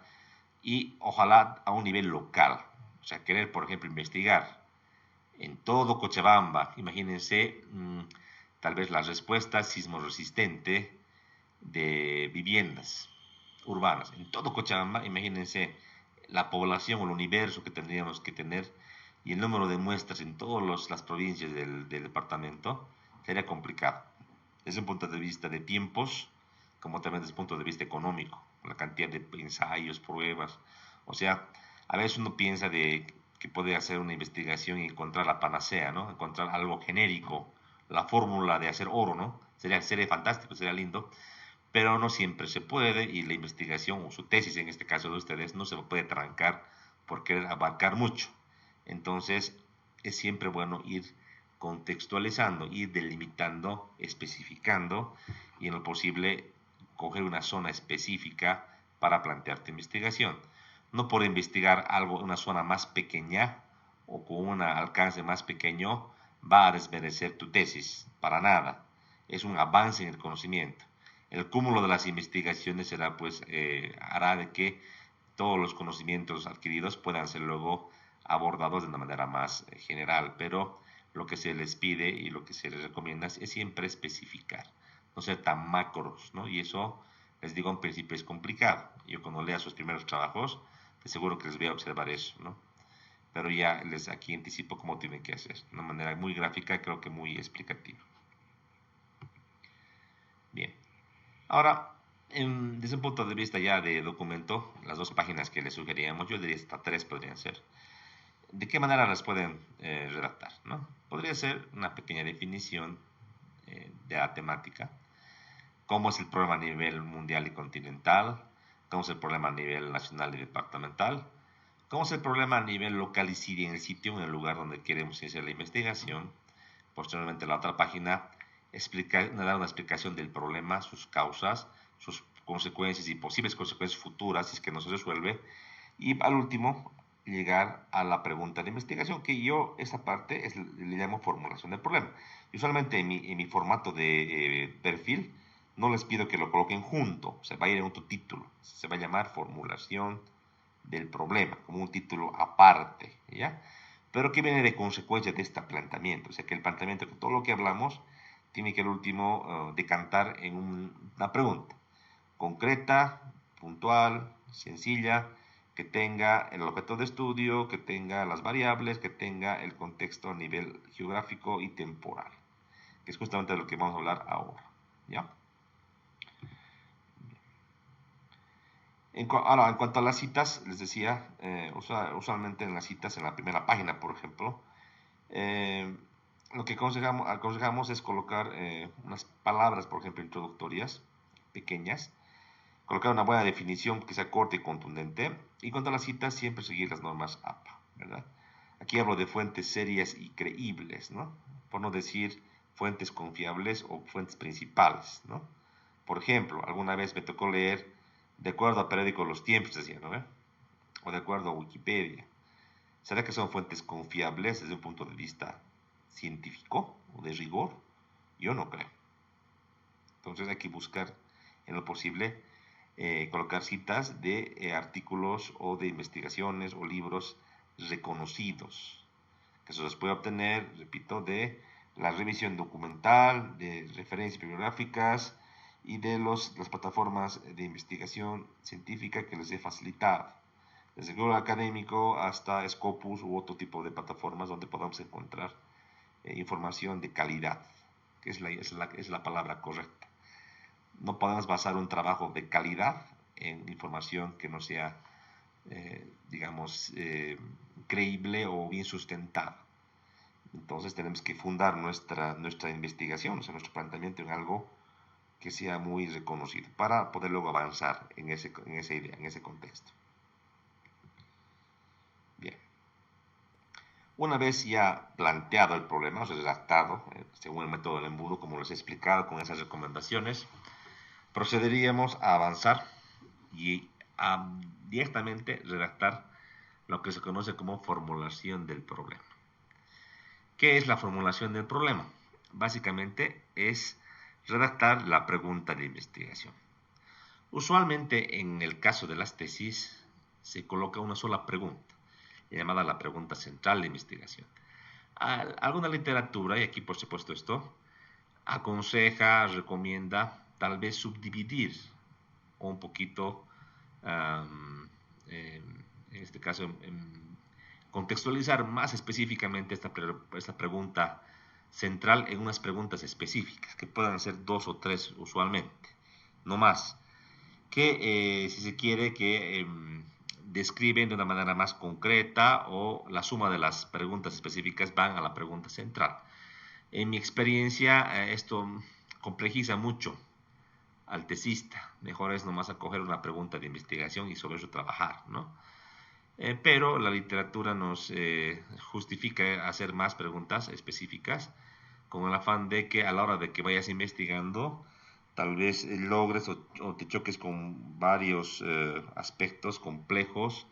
y ojalá a un nivel local. O sea, querer, por ejemplo, investigar en todo Cochabamba, imagínense tal vez la respuesta sismo resistente de viviendas urbanas. En todo Cochabamba, imagínense la población o el universo que tendríamos que tener y el número de muestras en todas las provincias del departamento, sería complicado. Desde un punto de vista de tiempos, como también desde un punto de vista económico, la cantidad de ensayos, pruebas. O sea, a veces uno piensa de que puede hacer una investigación y encontrar la panacea, ¿no? Encontrar algo genérico, la fórmula de hacer oro, ¿no? Sería fantástico, sería lindo, pero no siempre se puede y la investigación o su tesis en este caso de ustedes no se puede trancar por querer abarcar mucho. Entonces es siempre bueno ir contextualizando, ir delimitando, especificando y en lo posible coger una zona específica para plantear tu investigación. No por investigar algo en una zona más pequeña o con un alcance más pequeño va a desmerecer tu tesis, para nada. Es un avance en el conocimiento. El cúmulo de las investigaciones será, pues, hará de que todos los conocimientos adquiridos puedan ser luego abordados de una manera más general, pero lo que se les pide y lo que se les recomienda es siempre especificar, no ser tan macros, ¿no? Y eso, les digo, en principio es complicado. Yo cuando lea sus primeros trabajos, de seguro que les voy a observar eso, ¿no? Pero ya les aquí anticipo cómo tienen que hacer, de una manera muy gráfica, creo que muy explicativa. Bien. Ahora, desde un punto de vista ya de documento, las dos páginas que les sugeríamos, yo diría hasta tres podrían ser. ¿De qué manera las pueden redactar? ¿No? Podría ser una pequeña definición de la temática, cómo es el problema a nivel mundial y continental, cómo es el problema a nivel nacional y departamental, cómo es el problema a nivel local y en el sitio, en el lugar donde queremos hacer la investigación. Posteriormente, la otra página dar una explicación del problema, sus causas, sus consecuencias y posibles consecuencias futuras si es que no se resuelve. Y al último, llegar a la pregunta de investigación, que yo esa parte le llamo formulación del problema. Y usualmente en mi formato de perfil no les pido que lo coloquen junto, se va a ir en otro título, se va a llamar formulación del problema, como un título aparte, ¿ya? Pero que viene de consecuencia de este planteamiento, o sea que el planteamiento, que todo lo que hablamos, tiene que al último decantar en una pregunta concreta, puntual, sencilla, que tenga el objeto de estudio, que tenga las variables, que tenga el contexto a nivel geográfico y temporal, que es justamente de lo que vamos a hablar ahora, ¿ya? Ahora, en cuanto a las citas, les decía, usualmente en las citas, en la primera página, por ejemplo, eh, lo que aconsejamos es colocar unas palabras, por ejemplo, introductorias, pequeñas, colocar una buena definición que sea corta y contundente, y en cuanto a las citas, siempre seguir las normas APA, ¿verdad? Aquí hablo de fuentes serias y creíbles, ¿no? Por no decir fuentes confiables o fuentes principales, ¿no? Por ejemplo, alguna vez me tocó leer de acuerdo al periódico Los Tiempos, decía, ¿no? O de acuerdo a Wikipedia. ¿Será que son fuentes confiables desde un punto de vista científico o de rigor? Yo no creo. Entonces hay que buscar en lo posible colocar citas de artículos o de investigaciones o libros reconocidos, que se los puede obtener, repito, de la revisión documental, de referencias bibliográficas y de las plataformas de investigación científica que les he facilitado, desde Google Académico hasta Scopus u otro tipo de plataformas donde podamos encontrar información de calidad, que es la palabra correcta. No podemos basar un trabajo de calidad en información que no sea, digamos, creíble o bien sustentada. Entonces tenemos que fundar nuestra investigación, o sea, nuestro planteamiento en algo que sea muy reconocido para poder luego avanzar en esa idea, en ese contexto. Bien. Una vez ya planteado el problema, o sea, redactado, según el método del embudo, como les he explicado con esas recomendaciones, procederíamos a avanzar y a directamente redactar lo que se conoce como formulación del problema. ¿Qué es la formulación del problema? Básicamente es redactar la pregunta de investigación. Usualmente en el caso de las tesis se coloca una sola pregunta, llamada la pregunta central de investigación. Alguna literatura, y aquí por supuesto esto, aconseja, recomienda tal vez subdividir un poquito, en este caso, contextualizar más específicamente esta pregunta central en unas preguntas específicas, que puedan ser 2 o 3 usualmente, no más, que si se quiere que describen de una manera más concreta o la suma de las preguntas específicas van a la pregunta central. En mi experiencia, esto complejiza mucho al tesista. Mejor es nomás acoger una pregunta de investigación y sobre eso trabajar, ¿no? Pero la literatura nos justifica hacer más preguntas específicas con el afán de que a la hora de que vayas investigando, tal vez logres o te choques con varios aspectos complejos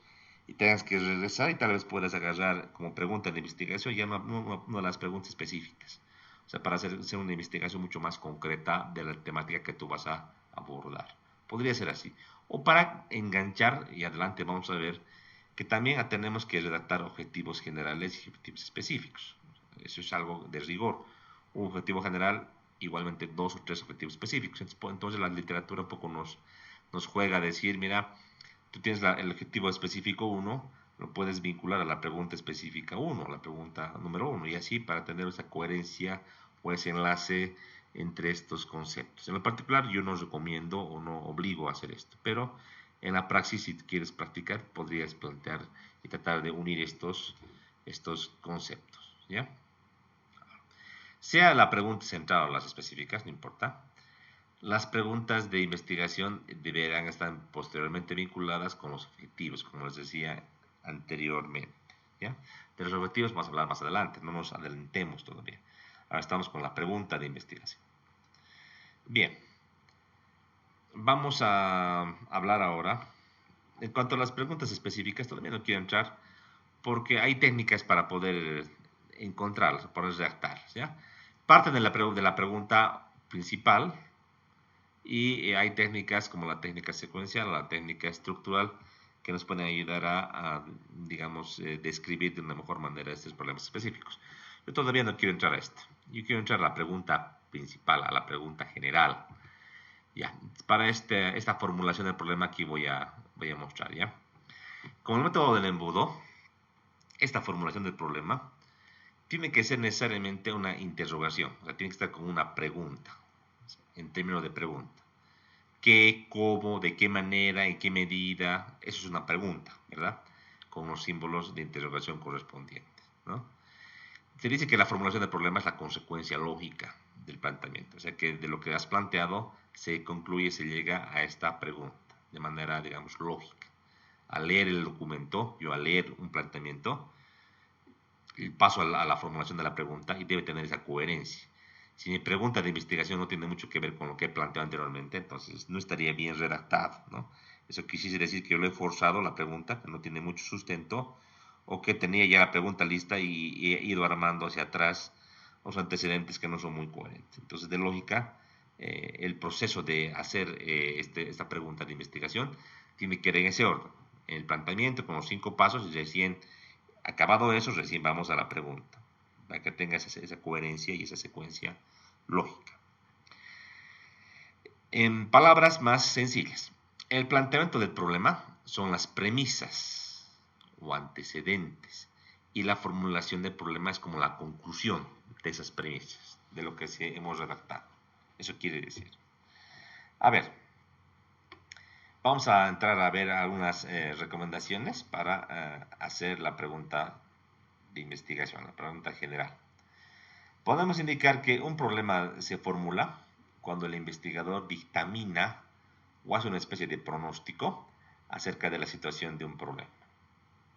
y tengas que regresar y tal vez puedas agarrar como pregunta de investigación ya no de las preguntas específicas. O sea, para hacer una investigación mucho más concreta de la temática que tú vas a abordar. Podría ser así. O para enganchar, y adelante vamos a ver, que también tenemos que redactar objetivos generales y objetivos específicos. Eso es algo de rigor. Un objetivo general, igualmente 2 o 3 objetivos específicos. Entonces la literatura un poco nos juega a decir, mira, tú tienes el objetivo específico 1, lo puedes vincular a la pregunta específica 1, a la pregunta número 1, y así para tener esa coherencia o ese enlace entre estos conceptos. En lo particular, yo no recomiendo o no obligo a hacer esto, pero en la praxis, si quieres practicar, podrías plantear y tratar de unir estos conceptos, ¿ya? Sea la pregunta central o las específicas, no importa. Las preguntas de investigación deberán estar posteriormente vinculadas con los objetivos, como les decía anteriormente, ¿ya? De los objetivos vamos a hablar más adelante, no nos adelantemos todavía. Ahora estamos con la pregunta de investigación. Bien, vamos a hablar ahora. En cuanto a las preguntas específicas, todavía no quiero entrar porque hay técnicas para poder encontrarlas, para redactarlas, ¿ya? Parten de la pregunta principal y hay técnicas como la técnica secuencial, la técnica estructural, que nos pueden ayudar digamos, describir de una mejor manera estos problemas específicos. Yo todavía no quiero entrar a esto. Yo quiero entrar a la pregunta principal, a la pregunta general. Ya, para esta formulación del problema aquí voy a mostrar, ¿ya? Con el método del embudo, esta formulación del problema tiene que ser necesariamente una interrogación, o sea, tiene que estar con una pregunta, en términos de pregunta. ¿Qué, cómo, de qué manera, en qué medida? Eso es una pregunta, ¿verdad? Con los símbolos de interrogación correspondientes, ¿no? Se dice que la formulación del problema es la consecuencia lógica del planteamiento, o sea que de lo que has planteado se concluye, se llega a esta pregunta de manera, digamos, lógica. Al leer el documento, yo al leer un planteamiento, paso a la formulación de la pregunta y debe tener esa coherencia. Si mi pregunta de investigación no tiene mucho que ver con lo que he planteado anteriormente, entonces no estaría bien redactado, ¿no? Eso quisiera decir que yo lo he forzado la pregunta, que no tiene mucho sustento, o que tenía ya la pregunta lista y he ido armando hacia atrás los antecedentes que no son muy coherentes. Entonces, de lógica, el proceso de hacer esta pregunta de investigación tiene que ir en ese orden. El planteamiento con los 5 pasos y recién acabado eso, recién vamos a la pregunta, para que tenga esa coherencia y esa secuencia lógica. En palabras más sencillas, el planteamiento del problema son las premisas o antecedentes y la formulación del problema es como la conclusión de esas premisas, de lo que hemos redactado. Eso quiere decir. A ver, vamos a entrar a ver algunas recomendaciones para hacer la pregunta de investigación, la pregunta general. Podemos indicar que un problema se formula cuando el investigador dictamina o hace una especie de pronóstico acerca de la situación de un problema.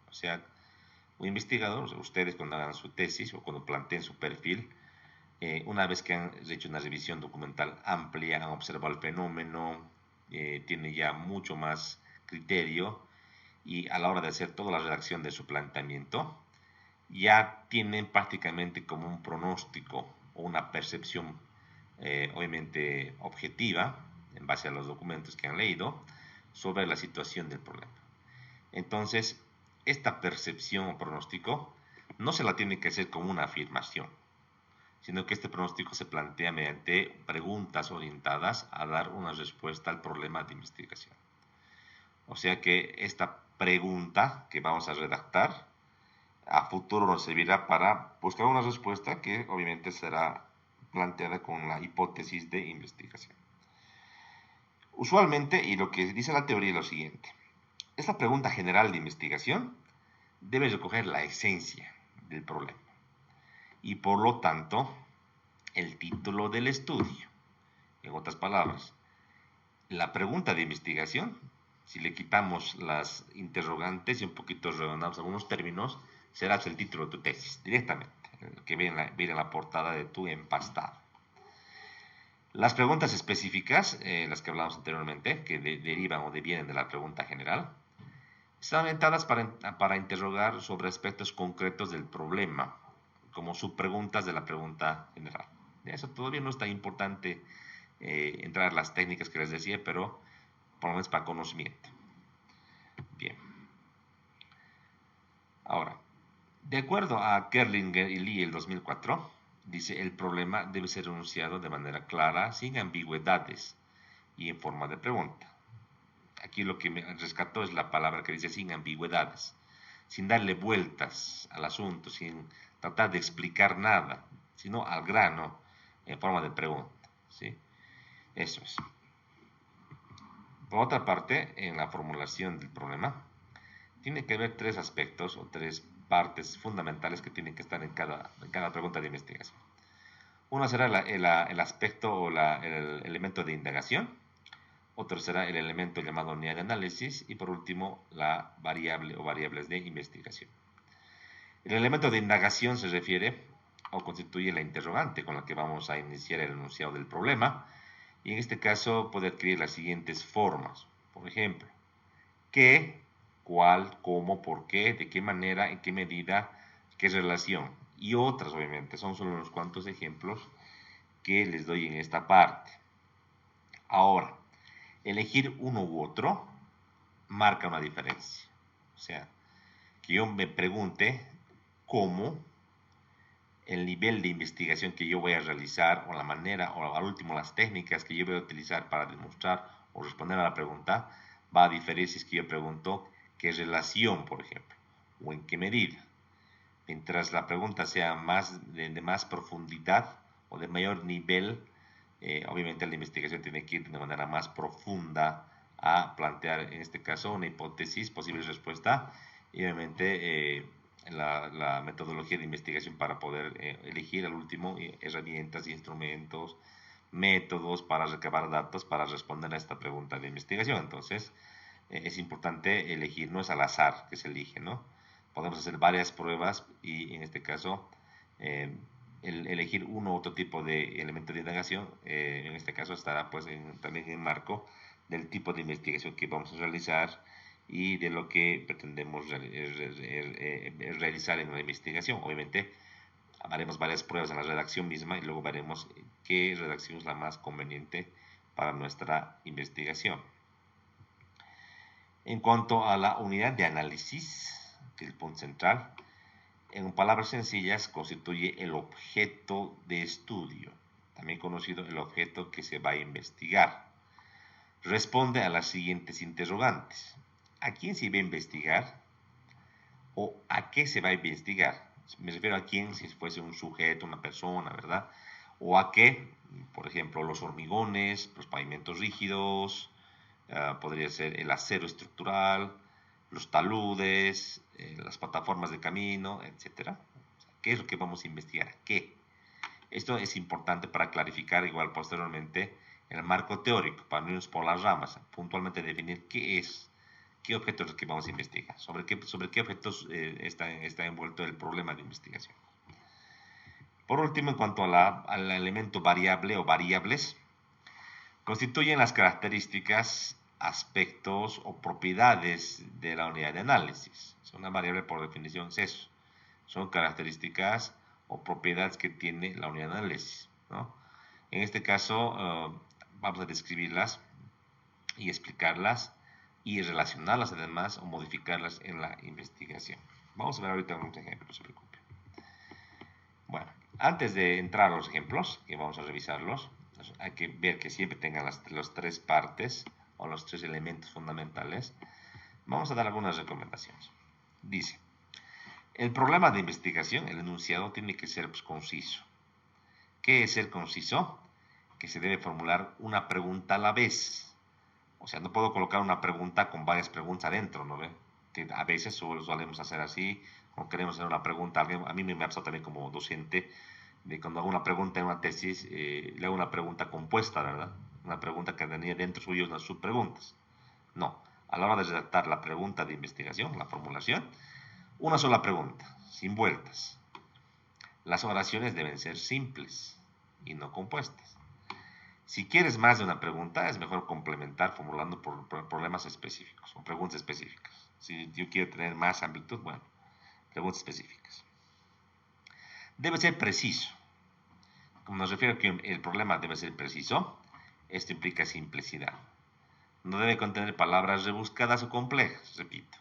O sea, un investigador, ustedes cuando hagan su tesis o cuando planteen su perfil, una vez que han hecho una revisión documental amplia, han observado el fenómeno, tiene ya mucho más criterio, y a la hora de hacer toda la redacción de su planteamiento, ya tienen prácticamente como un pronóstico o una percepción obviamente objetiva, en base a los documentos que han leído, sobre la situación del problema. Entonces, esta percepción o pronóstico no se la tiene que hacer como una afirmación, sino que este pronóstico se plantea mediante preguntas orientadas a dar una respuesta al problema de investigación. O sea que esta pregunta que vamos a redactar a futuro nos servirá para buscar una respuesta que obviamente será planteada con la hipótesis de investigación. Usualmente, y lo que dice la teoría es lo siguiente, esta pregunta general de investigación debe recoger la esencia del problema y por lo tanto el título del estudio. En otras palabras, la pregunta de investigación, si le quitamos las interrogantes y un poquito redondamos algunos términos, será el título de tu tesis, directamente, el que viene en la portada de tu empastado. Las preguntas específicas, las que hablamos anteriormente, que derivan o devienen de la pregunta general, están orientadas para interrogar sobre aspectos concretos del problema, como subpreguntas de la pregunta general. Eso todavía no es tan importante entrar a las técnicas que les decía, pero por lo menos para conocimiento. Bien. Ahora, de acuerdo a Kerlinger y Lee el 2004, dice el problema debe ser enunciado de manera clara, sin ambigüedades y en forma de pregunta. Aquí lo que me rescató es la palabra que dice sin ambigüedades, sin darle vueltas al asunto, sin tratar de explicar nada, sino al grano en forma de pregunta. ¿Sí? Eso es. Por otra parte, en la formulación del problema, tiene que haber tres aspectos o tres partes fundamentales que tienen que estar en cada pregunta de investigación. Uno será el aspecto o el elemento de indagación, otro será el elemento llamado unidad de análisis y por último la variable o variables de investigación. El elemento de indagación se refiere o constituye la interrogante con la que vamos a iniciar el enunciado del problema y en este caso puede adquirir las siguientes formas. Por ejemplo, ¿qué? ¿Cuál? ¿Cómo? ¿Por qué? ¿De qué manera? ¿En qué medida? ¿Qué relación? Y otras, obviamente, son solo unos cuantos ejemplos que les doy en esta parte. Ahora, elegir uno u otro marca una diferencia. O sea, que yo me pregunte cómo el nivel de investigación que yo voy a realizar o la manera o al último las técnicas que yo voy a utilizar para demostrar o responder a la pregunta va a diferir si es que yo pregunto qué relación, por ejemplo, o en qué medida. Mientras la pregunta sea de más profundidad o de mayor nivel, obviamente la investigación tiene que ir de manera más profunda a plantear, en este caso, una hipótesis, posible respuesta, y obviamente la metodología de investigación para poder elegir al último herramientas, instrumentos, métodos para recabar datos para responder a esta pregunta de investigación. Entonces, es importante elegir, no es al azar que se elige, ¿no? Podemos hacer varias pruebas y en este caso elegir uno u otro tipo de elemento de indagación, en este caso estará pues también en marco del tipo de investigación que vamos a realizar y de lo que pretendemos realizar en la investigación. Obviamente haremos varias pruebas en la redacción misma y luego veremos qué redacción es la más conveniente para nuestra investigación. En cuanto a la unidad de análisis, que es el punto central, en palabras sencillas constituye el objeto de estudio, también conocido el objeto que se va a investigar. Responde a las siguientes interrogantes. ¿A quién se va a investigar? ¿O a qué se va a investigar? Me refiero a quién, si fuese un sujeto, una persona, ¿verdad? ¿O a qué? Por ejemplo, los hormigones, los pavimentos rígidos, podría ser el acero estructural, los taludes, las plataformas de camino, etc. ¿Qué es lo que vamos a investigar? ¿Qué? Esto es importante para clarificar igual posteriormente el marco teórico, para no irnos por las ramas, puntualmente definir qué es, qué objetos es el que vamos a investigar, sobre qué objetos está envuelto el problema de investigación. Por último, en cuanto al elemento variable o variables, constituyen las características aspectos o propiedades de la unidad de análisis. Una variable por definición es eso. Son características o propiedades que tiene la unidad de análisis, ¿no? En este caso vamos a describirlas y explicarlas y relacionarlas además o modificarlas en la investigación. Vamos a ver ahorita unos ejemplos, no se preocupe. Bueno, antes de entrar a los ejemplos, que vamos a revisarlos, hay que ver que siempre tengan las tres partes o los tres elementos fundamentales. Vamos a dar algunas recomendaciones. Dice, el problema de investigación, el enunciado, tiene que ser conciso. ¿Qué es ser conciso? Que se debe formular una pregunta a la vez. O sea, no puedo colocar una pregunta con varias preguntas adentro, ¿no ve? Que a veces solemos hacer así, o queremos hacer una pregunta. A mí me ha pasado también como docente, de cuando hago una pregunta en una tesis, le hago una pregunta compuesta, ¿verdad? Una pregunta que tenía dentro suyo unas subpreguntas. No, a la hora de redactar la pregunta de investigación, la formulación, una sola pregunta, sin vueltas. Las oraciones deben ser simples y no compuestas. Si quieres más de una pregunta, es mejor complementar formulando problemas específicos o preguntas específicas. Si yo quiero tener más amplitud, bueno, preguntas específicas. Debe ser preciso. Como nos refiero a que el problema debe ser preciso, esto implica simplicidad. No debe contener palabras rebuscadas o complejas, repito.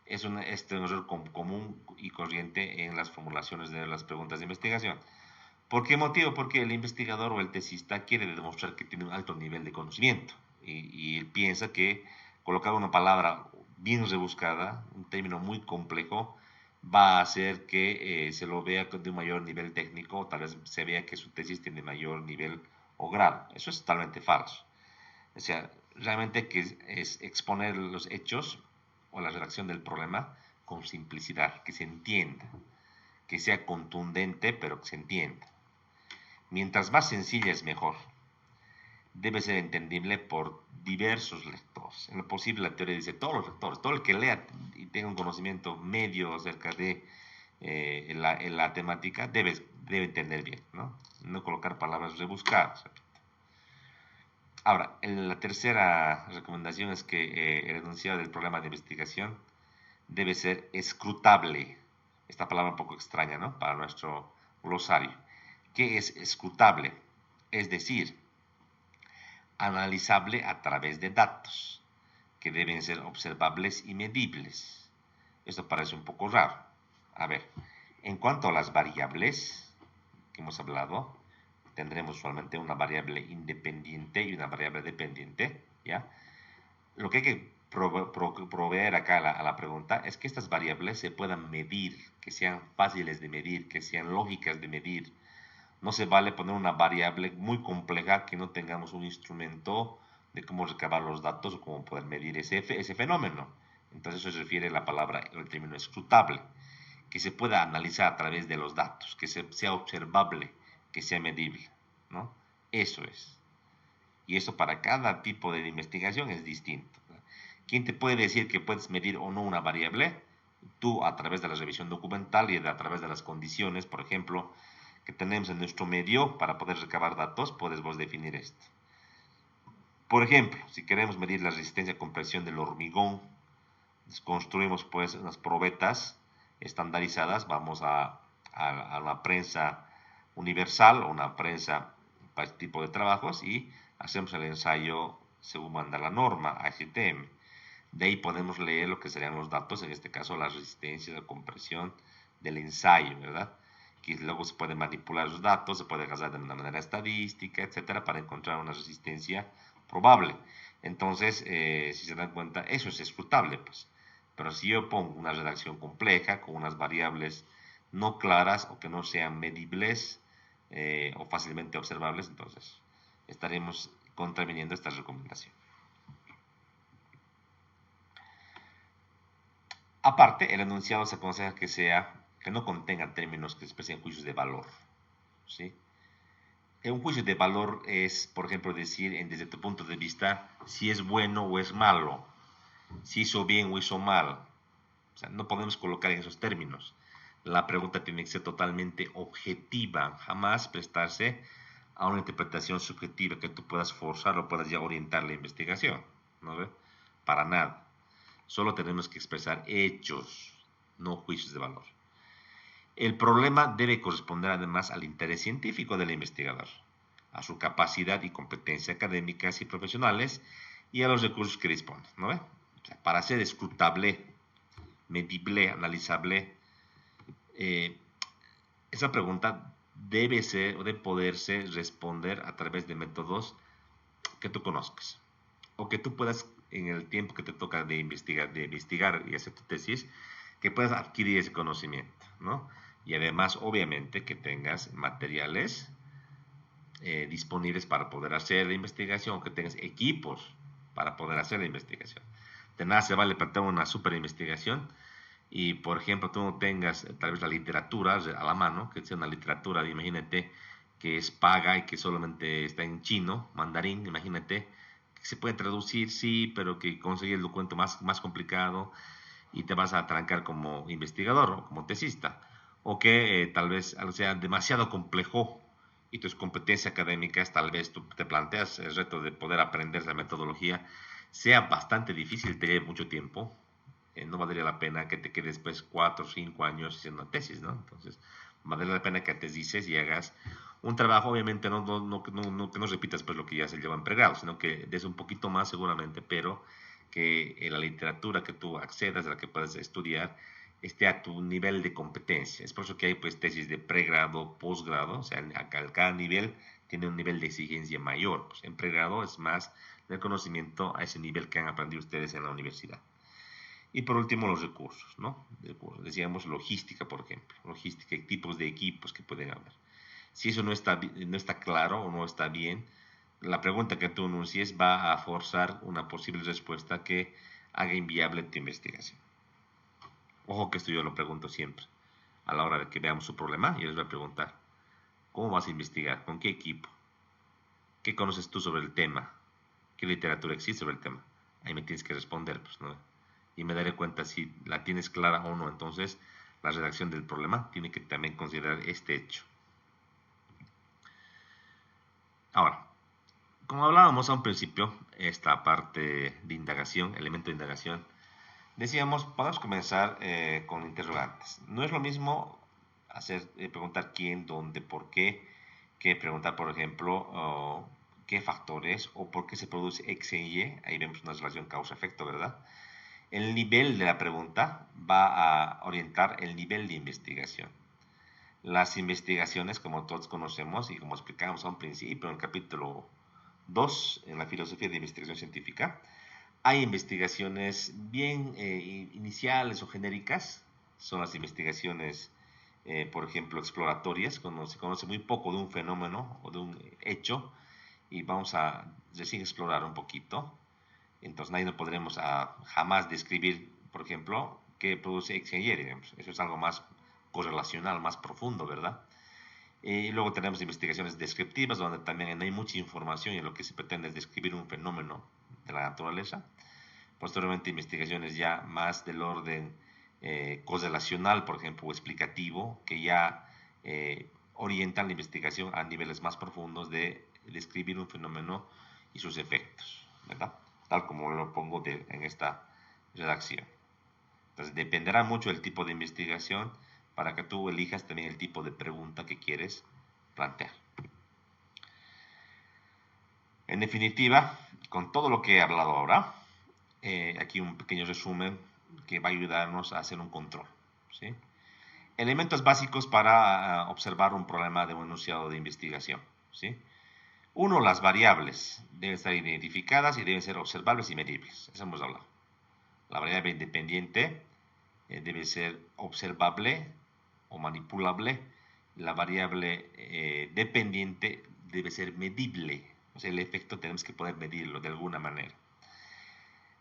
Este es un error común y corriente en las formulaciones de las preguntas de investigación. ¿Por qué motivo? Porque el investigador o el tesista quiere demostrar que tiene un alto nivel de conocimiento y él piensa que colocar una palabra bien rebuscada, un término muy complejo, va a hacer que se lo vea de un mayor nivel técnico, o tal vez se vea que su tesis tiene mayor nivel o grado. Eso es totalmente falso. O sea, realmente que es exponer los hechos o la redacción del problema con simplicidad, que se entienda, que sea contundente, pero que se entienda. Mientras más sencilla es mejor. Debe ser entendible por diversos lectores. En lo posible, la teoría dice todos los lectores, todo el que lea y tenga un conocimiento medio acerca de la temática, debe entender bien, ¿no? No colocar palabras rebuscadas. Ahora, la tercera recomendación es que el enunciado del programa de investigación debe ser escrutable. Esta palabra un poco extraña, ¿no? Para nuestro glosario. ¿Qué es escrutable? Es decir, analizable a través de datos, que deben ser observables y medibles. Esto parece un poco raro. A ver, en cuanto a las variables que hemos hablado, tendremos usualmente una variable independiente y una variable dependiente, ¿ya? Lo que hay que proveer acá a la pregunta es que estas variables se puedan medir, que sean fáciles de medir, que sean lógicas de medir. No se vale poner una variable muy compleja que no tengamos un instrumento de cómo recabar los datos o cómo poder medir ese fenómeno. Entonces eso se refiere a la palabra, el término escrutable, que se pueda analizar a través de los datos, que sea observable, que sea medible, ¿no? Eso es. Y eso para cada tipo de investigación es distinto. ¿Quién te puede decir que puedes medir o no una variable? Tú, a través de la revisión documental y a través de las condiciones, por ejemplo, que tenemos en nuestro medio para poder recabar datos, puedes vos definir esto. Por ejemplo, si queremos medir la resistencia a compresión del hormigón, construimos pues unas probetas estandarizadas, vamos a una prensa universal o una prensa para este tipo de trabajos y hacemos el ensayo según manda la norma ASTM. De ahí podemos leer lo que serían los datos, en este caso la resistencia, la compresión del ensayo, ¿verdad? Que luego se pueden manipular los datos, se puede gastar de una manera estadística, etcétera, para encontrar una resistencia probable. Entonces, si se dan cuenta, eso es escrutable, pues. Pero si yo pongo una redacción compleja, con unas variables no claras o que no sean medibles o fácilmente observables, entonces estaremos contraviniendo esta recomendación. Aparte, el enunciado se aconseja que no contenga términos que expresen juicios de valor, ¿sí? Un juicio de valor es, por ejemplo, decir desde tu punto de vista si es bueno o es malo, si hizo bien o hizo mal. O sea, no podemos colocar en esos términos. La pregunta tiene que ser totalmente objetiva, jamás prestarse a una interpretación subjetiva que tú puedas forzar o puedas ya orientar la investigación, ¿no ve? Para nada. Solo tenemos que expresar hechos, no juicios de valor. El problema debe corresponder además al interés científico del investigador, a su capacidad y competencia académicas y profesionales y a los recursos que dispone, ¿no ve? O sea, para ser escrutable, medible, analizable, eh, esa pregunta debe ser o debe poderse responder a través de métodos que tú conozcas o que tú puedas en el tiempo que te toca de investigar y hacer tu tesis, que puedas adquirir ese conocimiento, ¿no? Y además, obviamente, que tengas materiales disponibles para poder hacer la investigación, que tengas equipos para poder hacer la investigación. De nada se vale plantear una super investigación y, por ejemplo, tú no tengas tal vez la literatura a la mano, que sea una literatura, imagínate, que es paga y que solamente está en chino, mandarín, imagínate, que se puede traducir, sí, pero que conseguir el documento más complicado y te vas a trancar como investigador o como tesista. O que tal vez sea demasiado complejo y tus competencias académicas, tal vez tú te planteas el reto de poder aprender esa metodología, sea bastante difícil, te lleve mucho tiempo, no valdría la pena que te quedes pues 4 o 5 años haciendo una tesis, ¿no? Entonces, valdría la pena que te dices y hagas un trabajo, obviamente que no repitas pues lo que ya se lleva en pregrado, sino que des un poquito más seguramente, pero que la literatura que tú accedas, a la que puedas estudiar, esté a tu nivel de competencia. Es por eso que hay pues tesis de pregrado, posgrado, o sea, cada nivel tiene un nivel de exigencia mayor. Pues en pregrado es más del conocimiento a ese nivel que han aprendido ustedes en la universidad. Y por último, los recursos, ¿no? Decíamos logística, por ejemplo, logística y tipos de equipos que pueden haber. Si eso no está claro o no está bien, la pregunta que tú anuncies va a forzar una posible respuesta que haga inviable tu investigación. Ojo que esto yo lo pregunto siempre. A la hora de que veamos su problema, yo les voy a preguntar, ¿cómo vas a investigar? ¿Con qué equipo? ¿Qué conoces tú sobre el tema? ¿Qué literatura existe sobre el tema? Ahí me tienes que responder, pues, ¿no? Y me daré cuenta si la tienes clara o no. Entonces, la redacción del problema tiene que también considerar este hecho. Ahora, como hablábamos a un principio, esta parte de indagación, elemento de indagación, decíamos, podemos comenzar con interrogantes. No es lo mismo preguntar quién, dónde, por qué, que preguntar, por ejemplo, qué factores o por qué se produce X y Y. Ahí vemos una relación causa-efecto, ¿verdad? El nivel de la pregunta va a orientar el nivel de investigación. Las investigaciones, como todos conocemos y como explicamos a un principio en el capítulo 2, en la filosofía de investigación científica, hay investigaciones bien iniciales o genéricas, son las investigaciones, por ejemplo, exploratorias, cuando se conoce muy poco de un fenómeno o de un hecho y vamos a recién explorar un poquito. Entonces, nadie no podremos jamás describir, por ejemplo, qué produce X y Y. Eso es algo más correlacional, más profundo, ¿verdad? Y luego tenemos investigaciones descriptivas, donde también no hay mucha información y lo que se pretende es describir un fenómeno de la naturaleza. Posteriormente, investigaciones ya más del orden correlacional, por ejemplo, o explicativo, que ya orientan la investigación a niveles más profundos de describir un fenómeno y sus efectos, ¿verdad? Tal como lo pongo en esta redacción. Entonces, dependerá mucho del tipo de investigación para que tú elijas también el tipo de pregunta que quieres plantear. En definitiva, con todo lo que he hablado ahora, aquí un pequeño resumen que va a ayudarnos a hacer un control, ¿sí? Elementos básicos para observar un problema de un enunciado de investigación, ¿sí? Uno, las variables deben estar identificadas y deben ser observables y medibles. Eso hemos hablado. La variable independiente debe ser observable o manipulable. La variable dependiente debe ser medible. O sea, el efecto tenemos que poder medirlo de alguna manera.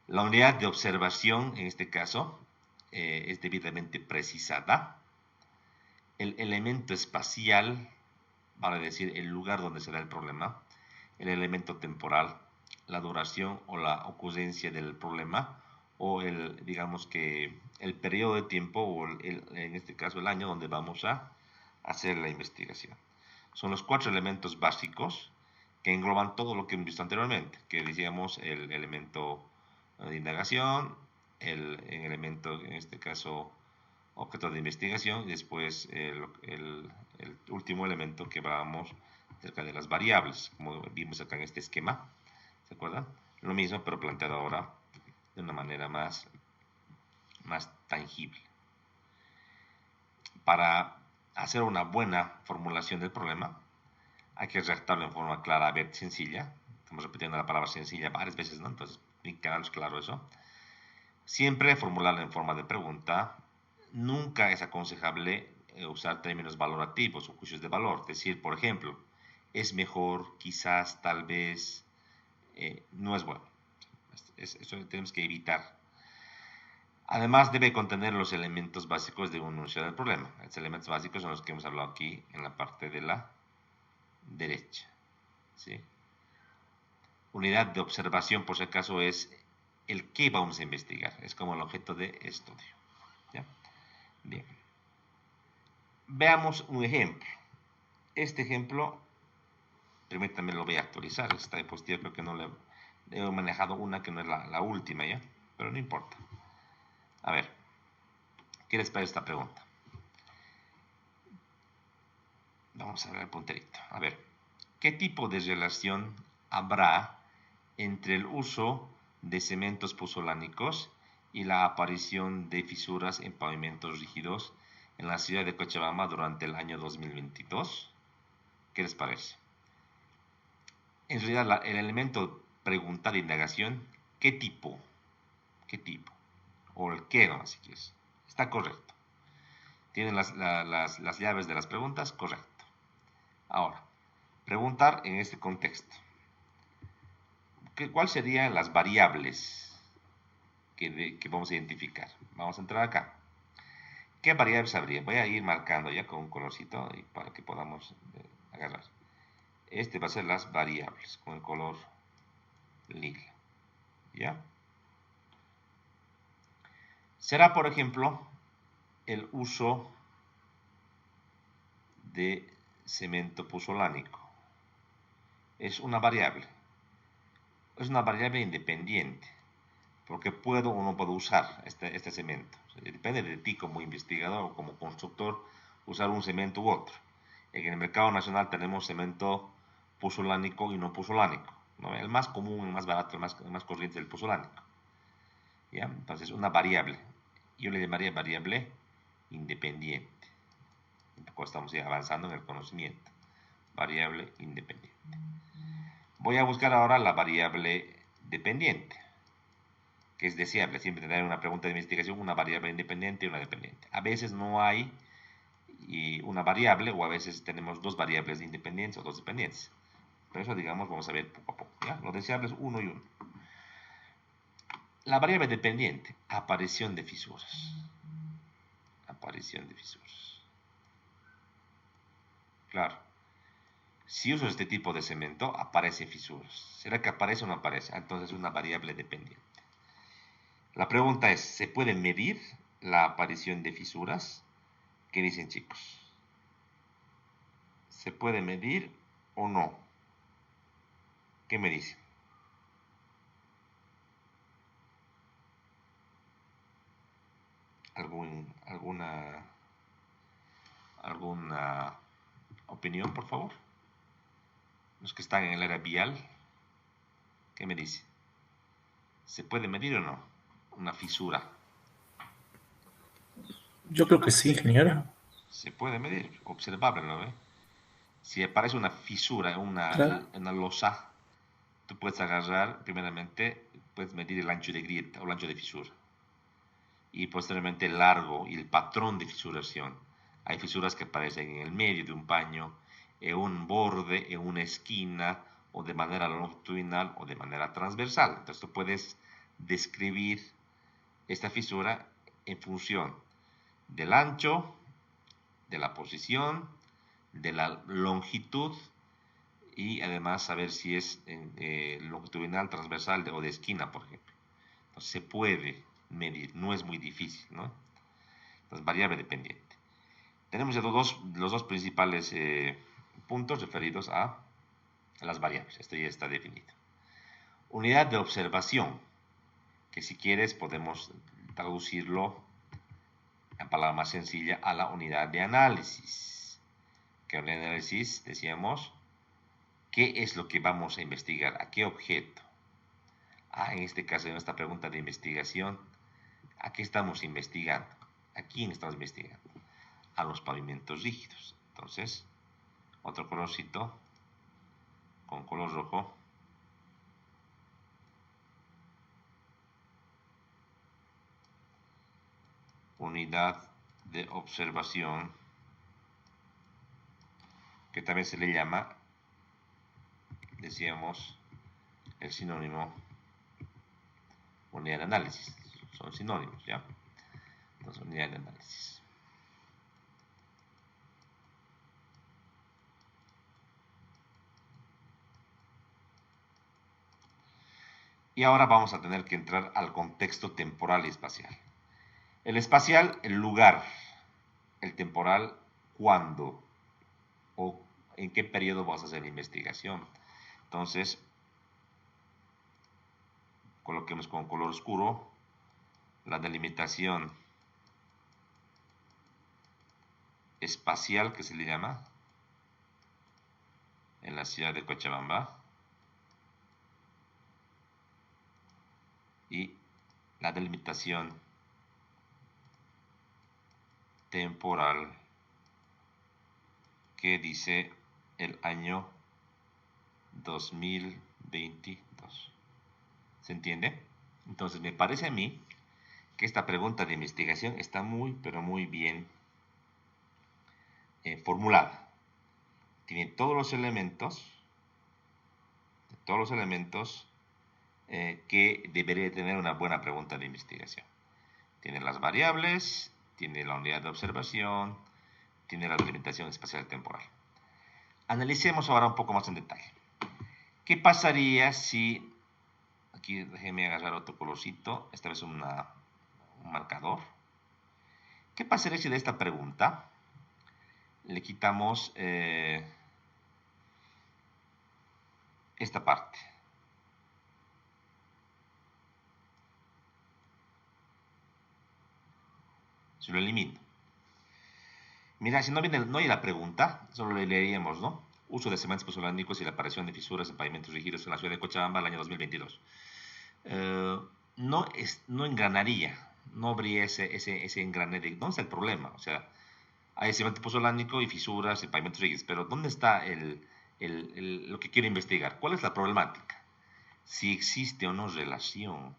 La unidad de observación, en este caso, es debidamente precisada. El elemento espacial, vale decir, el lugar donde se da el problema. El elemento temporal, la duración o la ocurrencia del problema, o digamos que el periodo de tiempo, o en este caso el año donde vamos a hacer la investigación. Son los 4 elementos básicos que engloban todo lo que hemos visto anteriormente, que decíamos el elemento de indagación, el elemento, en este caso, objeto de investigación, y después el último elemento que hablábamos acerca de las variables, como vimos acá en este esquema, ¿se acuerdan? Lo mismo, pero planteado ahora de una manera más tangible. Para hacer una buena formulación del problema, hay que redactarlo en forma clara, sencilla. Estamos repitiendo la palabra sencilla varias veces, ¿no? Entonces, quedaros claro eso. Siempre formularlo en forma de pregunta. Nunca es aconsejable usar términos valorativos o juicios de valor. Es decir, por ejemplo, es mejor, quizás, tal vez, no es bueno. Eso tenemos que evitar. Además, debe contener los elementos básicos de un enunciado del problema. Estos elementos básicos son los que hemos hablado aquí en la parte de la derecha. ¿Sí? Unidad de observación, por si acaso, es el que vamos a investigar. Es como el objeto de estudio. ¿Ya? Bien. Veamos un ejemplo. Este ejemplo, permítanme, lo voy a actualizar. Esta diapositiva creo que no le he manejado una que no es la última, ¿ya? Pero no importa. A ver, ¿qué les parece esta pregunta? Vamos a ver el punterito. A ver, ¿qué tipo de relación habrá entre el uso de cementos puzolánicos y la aparición de fisuras en pavimentos rígidos en la ciudad de Cochabamba durante el año 2022? ¿Qué les parece? En realidad, el elemento preguntar de indagación, ¿qué tipo? ¿Qué tipo? O el qué, no, si quieres. Está correcto. ¿Tienen las llaves de las preguntas? Correcto. Ahora, preguntar en este contexto. ¿Cuáles serían las variables que vamos a identificar? Vamos a entrar acá. ¿Qué variables habría? Voy a ir marcando ya con un colorcito para que podamos agarrar. Este va a ser las variables con el color lila. ¿Ya? Será, por ejemplo, el uso de cemento puzolánico. Es una variable. Es una variable independiente, porque puedo o no puedo usar este cemento. Depende de ti como investigador o como constructor usar un cemento u otro. En el mercado nacional tenemos cemento puzolánico y no puzolánico, ¿no? El más común, el más barato, el más corriente es el puzolánico. ¿Ya? Entonces, una variable. Yo le llamaría variable independiente. Un poco estamos avanzando en el conocimiento. Variable independiente. Voy a buscar ahora la variable dependiente, que es deseable. Siempre tener una pregunta de investigación, una variable independiente y una dependiente. A veces no hay una variable, o a veces tenemos dos variables independientes o dos dependientes. Pero eso, digamos, vamos a ver poco a poco. ¿Ya? Lo deseable es uno y uno. La variable dependiente, aparición de fisuras. Aparición de fisuras. Claro. Si uso este tipo de cemento, aparecen fisuras. ¿Será que aparece o no aparece? Entonces es una variable dependiente. La pregunta es, ¿se puede medir la aparición de fisuras? ¿Qué dicen, chicos? ¿Se puede medir o no? ¿Qué me dicen? ¿Alguna opinión, por favor? Los que están en el área vial, ¿qué me dice? ¿Se puede medir o no una fisura? Yo creo que sí, ingeniero. Se puede medir, observable, ¿no ve? Si aparece una fisura, Claro. una losa, tú puedes agarrar, primeramente, puedes medir el ancho de grieta o el ancho de fisura. Y posteriormente el largo y el patrón de fisuración. Hay fisuras que aparecen en el medio de un paño, en un borde, en una esquina, o de manera longitudinal o de manera transversal. Entonces tú puedes describir esta fisura en función del ancho, de la posición, de la longitud y además saber si es longitudinal, transversal o de esquina, por ejemplo. Entonces se puede medir, no es muy difícil, ¿no? Entonces, variable dependiente. Tenemos ya los dos principales puntos referidos a las variables. Esto ya está definido. Unidad de observación, que si quieres podemos traducirlo en palabra más sencilla a la unidad de análisis. Que unidad de análisis, decíamos, ¿qué es lo que vamos a investigar? ¿A qué objeto? En este caso, en esta pregunta de investigación, ¿a qué estamos investigando? ¿A quién estamos investigando? A los pavimentos rígidos. Entonces, otro colorcito con color rojo. Unidad de observación, que también se le llama, decíamos, el sinónimo unidad de análisis. Son sinónimos, ¿ya? Entonces, unidad de análisis. Y ahora vamos a tener que entrar al contexto temporal y espacial. El espacial, el lugar. El temporal, cuándo o en qué periodo vas a hacer la investigación. Entonces, coloquemos con color oscuro la delimitación espacial, que se le llama, en la ciudad de Cochabamba, y la delimitación temporal, que dice el año 2022. ¿Se entiende? Entonces me parece a mí que esta pregunta de investigación está muy, pero muy bien formulada. Tiene todos los elementos que debería tener una buena pregunta de investigación. Tiene las variables, tiene la unidad de observación, tiene la delimitación espacial temporal. Analicemos ahora un poco más en detalle. ¿Qué pasaría si, aquí déjenme agarrar otro colorcito, esta vez un marcador? ¿Qué pasaría si de esta pregunta le quitamos esta parte? Si lo elimino. Mira, si no hay la pregunta, solo le leeríamos, ¿no? Uso de cementos pozolánicos y la aparición de fisuras en pavimentos rígidos en la ciudad de Cochabamba el año 2022. No engranaría, no habría ese engrane de ¿dónde está el problema? O sea, hay cemento pozolánico y fisuras en pavimentos rígidos, pero ¿dónde está lo que quiero investigar? ¿Cuál es la problemática? Si existe o no relación.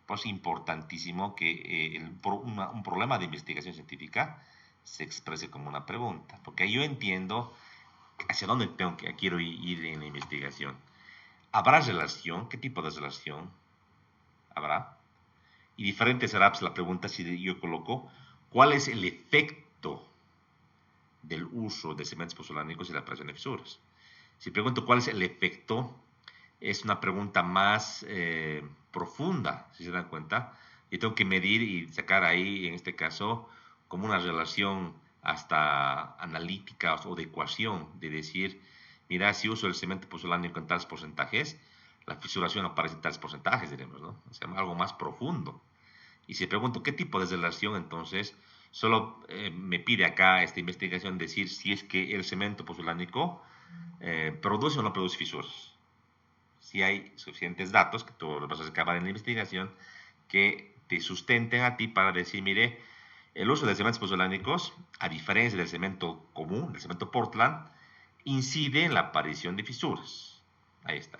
Pues importantísimo que un problema de investigación científica se exprese como una pregunta, porque yo entiendo hacia dónde quiero ir en la investigación. ¿Habrá relación? ¿Qué tipo de relación habrá? Y diferente será pues, la pregunta si yo coloco cuál es el efecto del uso de cementos pozolánicos y la aparición de fisuras. Si pregunto cuál es el efecto, es una pregunta más profunda, si se dan cuenta. Yo tengo que medir y sacar ahí, en este caso, como una relación hasta analítica o de ecuación, de decir, mira, si uso el cemento pozolánico en tales porcentajes, la fisuración aparece en tales porcentajes, diremos, ¿no? O sea, algo más profundo. Y si pregunto qué tipo de relación, entonces, solo me pide acá esta investigación decir si es que el cemento pozolánico produce o no produce fisuras. Si hay suficientes datos, que tú los vas a acabar en la investigación, que te sustenten a ti para decir, mire, el uso de cementos pozolánicos, a diferencia del cemento común, del cemento Portland, incide en la aparición de fisuras. Ahí está.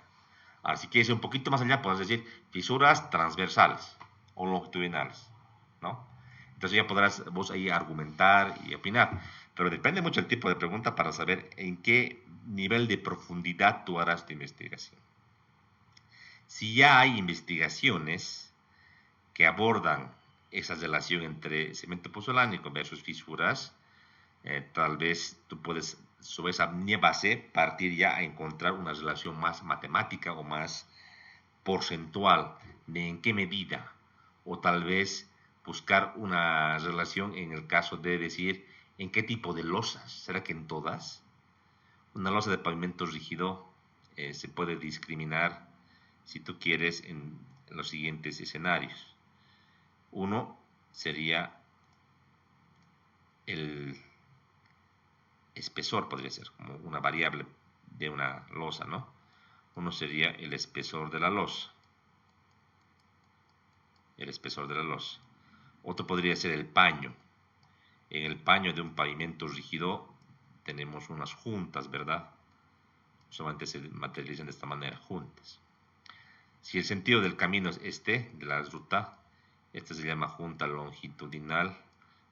Ahora, si quieres ir un poquito más allá, puedes decir fisuras transversales o longitudinales, ¿no? Entonces ya podrás vos ahí argumentar y opinar. Pero depende mucho del tipo de pregunta para saber en qué nivel de profundidad tú harás tu investigación. Si ya hay investigaciones que abordan esa relación entre cemento pozolánico versus fisuras, tal vez tú puedes sobre esa base partir ya a encontrar una relación más matemática o más porcentual de en qué medida, o tal vez buscar una relación en el caso de decir en qué tipo de losas, ¿será que en todas? Una losa de pavimento rígido se puede discriminar, si tú quieres, en los siguientes escenarios. Uno sería el espesor, podría ser como una variable de una losa, ¿no? Uno sería el espesor de la losa. El espesor de la losa. Otro podría ser el paño. En el paño de un pavimento rígido tenemos unas juntas, ¿verdad? Solamente se materializan de esta manera, juntas. Si el sentido del camino es este, de la ruta, esta se llama junta longitudinal,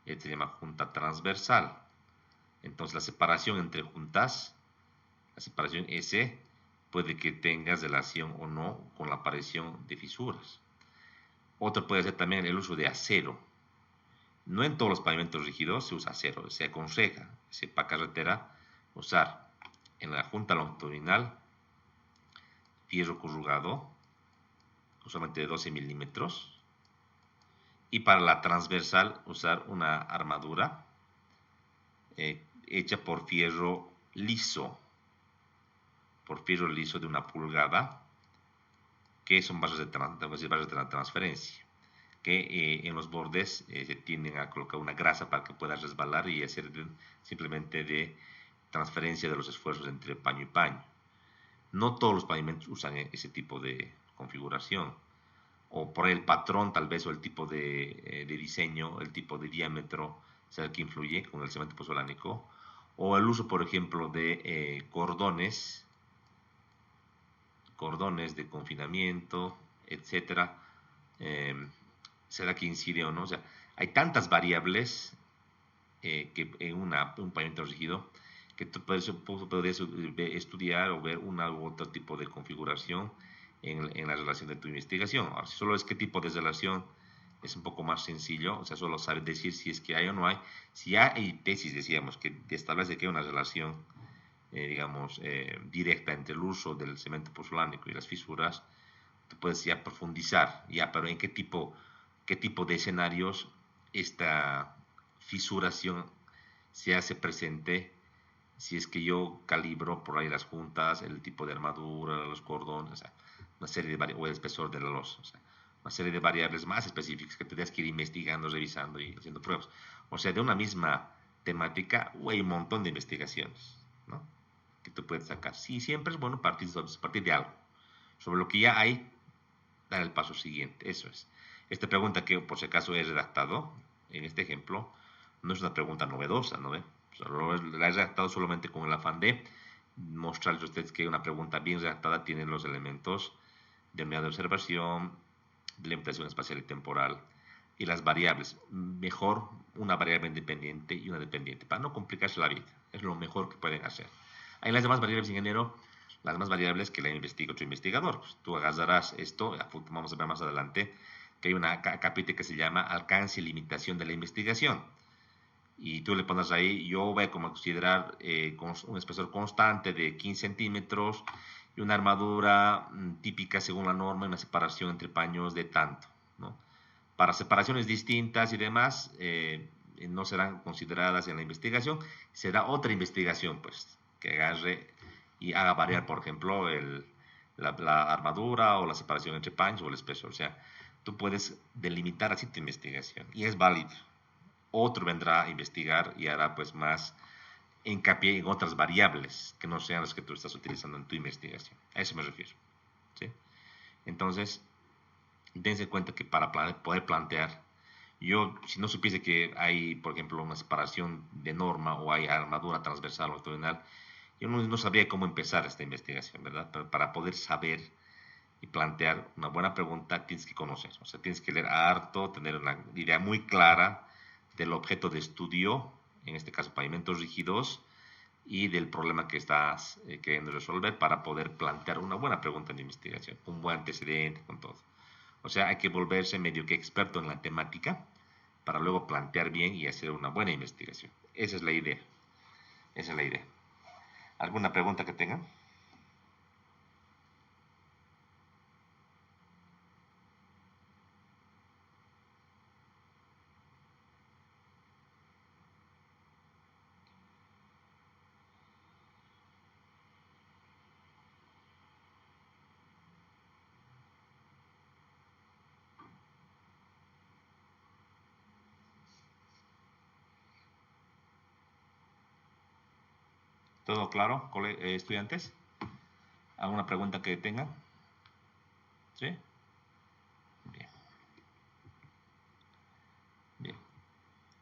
esta se llama junta transversal. Entonces la separación entre juntas, la separación S, puede que tengas relación o no con la aparición de fisuras. Otro puede ser también el uso de acero. No en todos los pavimentos rígidos se usa acero, se aconseja, para carretera, usar en la junta longitudinal fierro corrugado, usualmente de 12 milímetros, y para la transversal usar una armadura hecha por fierro liso de 1 pulgada, que son bases de transferencia, que en los bordes se tienden a colocar una grasa para que pueda resbalar y hacer simplemente de transferencia de los esfuerzos entre paño y paño. No todos los pavimentos usan ese tipo de configuración, o por el patrón tal vez, o el tipo de diseño, el tipo de diámetro, sea el que influye con el cemento pozolánico, o el uso, por ejemplo, de cordones de confinamiento, etcétera, será que incide o no. O sea, hay tantas variables que en un pavimento rígido que tú puedes estudiar o ver una u otro tipo de configuración en la relación de tu investigación. Ahora, si solo es qué tipo de relación, es un poco más sencillo, o sea, solo sabes decir si es que hay o no hay. Si hay tesis, decíamos, que establece que hay una relación, digamos, directa entre el uso del cemento pozolánico y las fisuras, tú puedes ya profundizar, ya, pero en qué tipo de escenarios esta fisuración se hace presente, si es que yo calibro por ahí las juntas, el tipo de armadura, los cordones, o sea, una serie de variables, o el espesor de la losa, o sea, una serie de variables más específicas que tendrías que ir investigando, revisando y haciendo pruebas. O sea, de una misma temática hay un montón de investigaciones, ¿no?, que tú puedes sacar. Sí, siempre es bueno partir de algo. Sobre lo que ya hay, dar el paso siguiente. Eso es. Esta pregunta que por si acaso he redactado en este ejemplo no es una pregunta novedosa, ¿no ve? La he redactado solamente con el afán de mostrarles a ustedes que una pregunta bien redactada tiene los elementos de unidad de observación, de limitación espacial y temporal, y las variables. Mejor una variable independiente y una dependiente, para no complicarse la vida. Es lo mejor que pueden hacer. Hay las demás variables, ingeniero, las demás variables que la investiga otro investigador. Pues tú agarrarás esto, vamos a ver más adelante, que hay una capítulo que se llama alcance y limitación de la investigación. Y tú le pones ahí, yo voy a considerar un espesor constante de 15 centímetros y una armadura típica según la norma, una separación entre paños de tanto, ¿no? Para separaciones distintas y demás, no serán consideradas en la investigación, será otra investigación, pues, que agarre y haga variar, por ejemplo, la armadura o la separación entre paños o el espesor. O sea, tú puedes delimitar así tu investigación y es válido. Otro vendrá a investigar y hará pues más hincapié en otras variables que no sean las que tú estás utilizando en tu investigación. A eso me refiero, ¿sí? Entonces, dense cuenta que para poder plantear, yo si no supiese que hay, por ejemplo, una separación de norma o hay armadura transversal o longitudinal, yo no sabría cómo empezar esta investigación, ¿verdad? Pero para poder saber y plantear una buena pregunta tienes que conocer, o sea, tienes que leer harto, tener una idea muy clara del objeto de estudio, en este caso pavimentos rígidos, y del problema que estás queriendo resolver para poder plantear una buena pregunta de investigación, un buen antecedente con todo. O sea, hay que volverse medio que experto en la temática para luego plantear bien y hacer una buena investigación. Esa es la idea. Esa es la idea. ¿Alguna pregunta que tengan? ¿Todo claro, estudiantes? ¿Alguna pregunta que tengan? ¿Sí? Bien. Bien.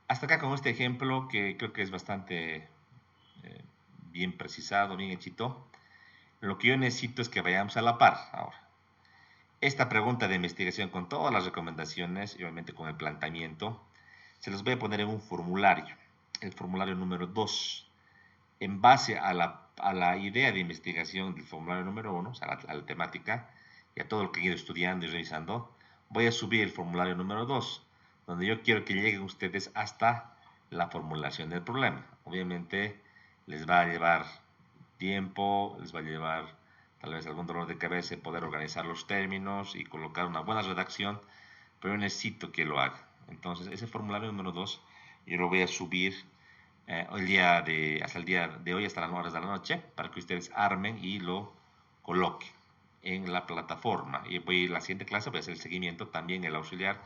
Hasta acá con este ejemplo que creo que es bastante bien precisado, bien hechito. Lo que yo necesito es que vayamos a la par ahora. Esta pregunta de investigación con todas las recomendaciones y obviamente con el planteamiento, se los voy a poner en un formulario, el formulario número 2. En base a la idea de investigación del formulario número 1, o sea, a la temática, y a todo lo que he ido estudiando y revisando, voy a subir el formulario número 2, donde yo quiero que lleguen ustedes hasta la formulación del problema. Obviamente les va a llevar tiempo, les va a llevar tal vez algún dolor de cabeza poder organizar los términos y colocar una buena redacción, pero yo necesito que lo haga. Entonces, ese formulario número 2 yo lo voy a subir hasta el día de hoy, hasta las horas de la noche, para que ustedes armen y lo coloquen en la plataforma. Y voy la siguiente clase, voy a hacer el seguimiento, también el auxiliar,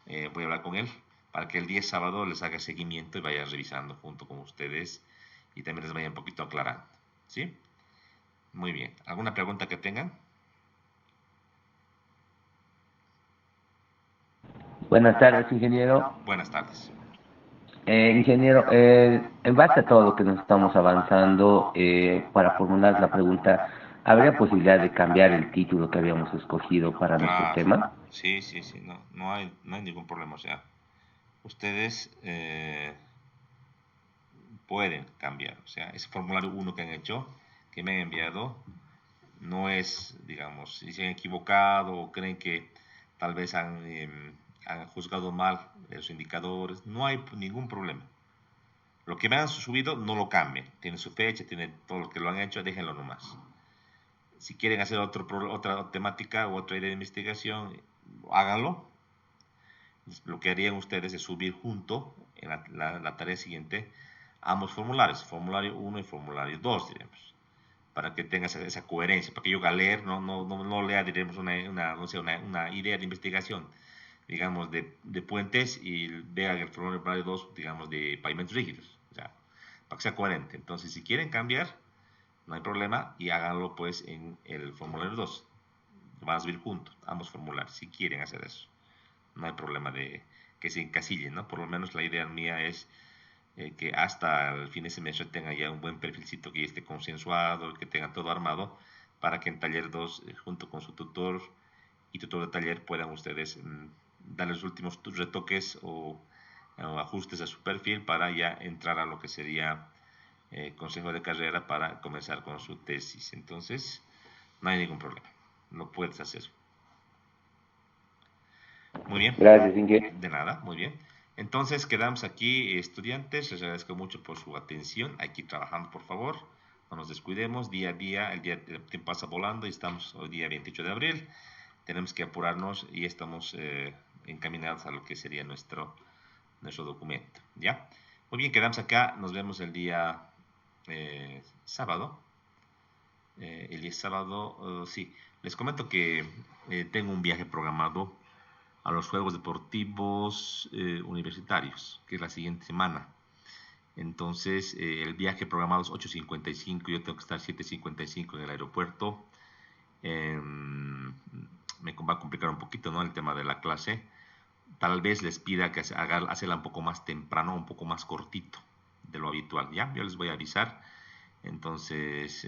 voy a hablar con él, para que el día sábado les haga seguimiento y vaya revisando junto con ustedes y también les vaya un poquito aclarando. ¿Sí? Muy bien. ¿Alguna pregunta que tengan? Buenas tardes, ingeniero. Buenas tardes. Ingeniero, en base a todo lo que nos estamos avanzando, para formular la pregunta, ¿habría posibilidad de cambiar el título que habíamos escogido para nuestro Claro. tema? Sí, sí, sí. No hay ningún problema. O sea, ustedes pueden cambiar. O sea, ese formulario 1 que han hecho, que me han enviado, no es, digamos, si se han equivocado o creen que tal vez han juzgado mal los indicadores, no hay ningún problema. Lo que me han subido no lo cambien. Tiene su fecha, tiene todo lo que lo han hecho, déjenlo nomás. Si quieren hacer otra temática u otra idea de investigación, háganlo. Lo que harían ustedes es subir junto en la tarea siguiente ambos formularios, formulario 1 y formulario 2, digamos, para que tenga esa coherencia, para que yo al leer no lea, diremos, no sé, una idea de investigación, digamos, de puentes y vea el formulario 2, digamos, de pavimentos rígidos, o sea, para que sea coherente. Entonces, si quieren cambiar, no hay problema y háganlo pues en el formulario 2. Van a subir juntos, ambos formularios, si quieren hacer eso. No hay problema de que se encasillen, ¿no? Por lo menos la idea mía es que hasta el fin de semestre tenga ya un buen perfilcito que ya esté consensuado, que tenga todo armado, para que en taller 2, junto con su tutor y tutor de taller, puedan ustedes dar los últimos retoques o ajustes a su perfil para ya entrar a lo que sería consejo de carrera para comenzar con su tesis. Entonces, no hay ningún problema, lo puedes hacer. Muy bien. Gracias, ingeniero. De nada, muy bien. Entonces quedamos aquí, estudiantes. Les agradezco mucho por su atención. Aquí trabajando, por favor. No nos descuidemos. Día a día, el tiempo pasa volando y estamos hoy día 28 de abril. Tenemos que apurarnos y estamos encaminados a lo que sería nuestro documento. ¿Ya? Muy bien, quedamos acá. Nos vemos el día sábado. El día sábado, sí. Les comento que tengo un viaje programado a los Juegos Deportivos Universitarios, que es la siguiente semana. Entonces, el viaje programado es 8:55, yo tengo que estar 7:55 en el aeropuerto. Me va a complicar un poquito, ¿no?, el tema de la clase. Tal vez les pida que hacerla un poco más temprano, un poco más cortito de lo habitual, ¿ya? Yo les voy a avisar. Entonces,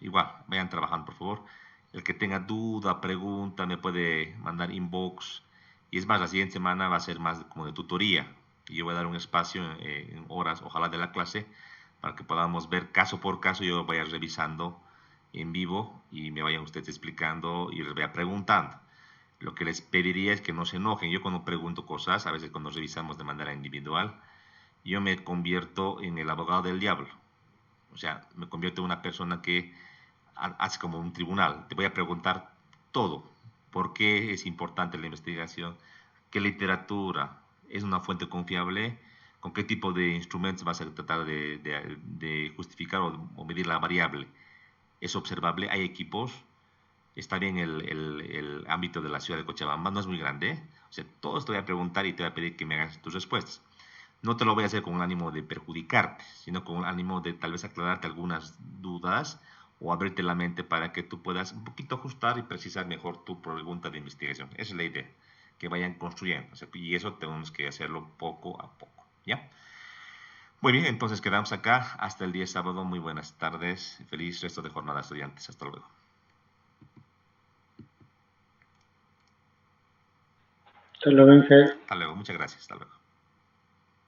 igual, vayan trabajando, por favor. El que tenga duda, pregunta, me puede mandar inbox. Y es más, la siguiente semana va a ser más como de tutoría. Y yo voy a dar un espacio en horas, ojalá de la clase, para que podamos ver caso por caso. Yo vaya revisando en vivo y me vayan ustedes explicando y les vaya preguntando. Lo que les pediría es que no se enojen. Yo cuando pregunto cosas, a veces cuando revisamos de manera individual, yo me convierto en el abogado del diablo. O sea, me convierto en una persona que hace como un tribunal. Te voy a preguntar todo. ¿Por qué es importante la investigación? ¿Qué literatura es una fuente confiable? ¿Con qué tipo de instrumentos vas a tratar de justificar o medir la variable? ¿Es observable? ¿Hay equipos? ¿Está bien el ámbito de la ciudad de Cochabamba? No es muy grande, ¿eh? O sea, todo esto voy a preguntar y te voy a pedir que me hagas tus respuestas. No te lo voy a hacer con un ánimo de perjudicarte, sino con un ánimo de tal vez aclararte algunas dudas o abrirte la mente para que tú puedas un poquito ajustar y precisar mejor tu pregunta de investigación. Esa es la idea, que vayan construyendo. O sea, y eso tenemos que hacerlo poco a poco, ¿ya? Muy bien, entonces quedamos acá hasta el día sábado. Muy buenas tardes. Feliz resto de jornada, estudiantes. Hasta luego. Hasta luego, Ángel. Hasta luego. Muchas gracias. Hasta luego.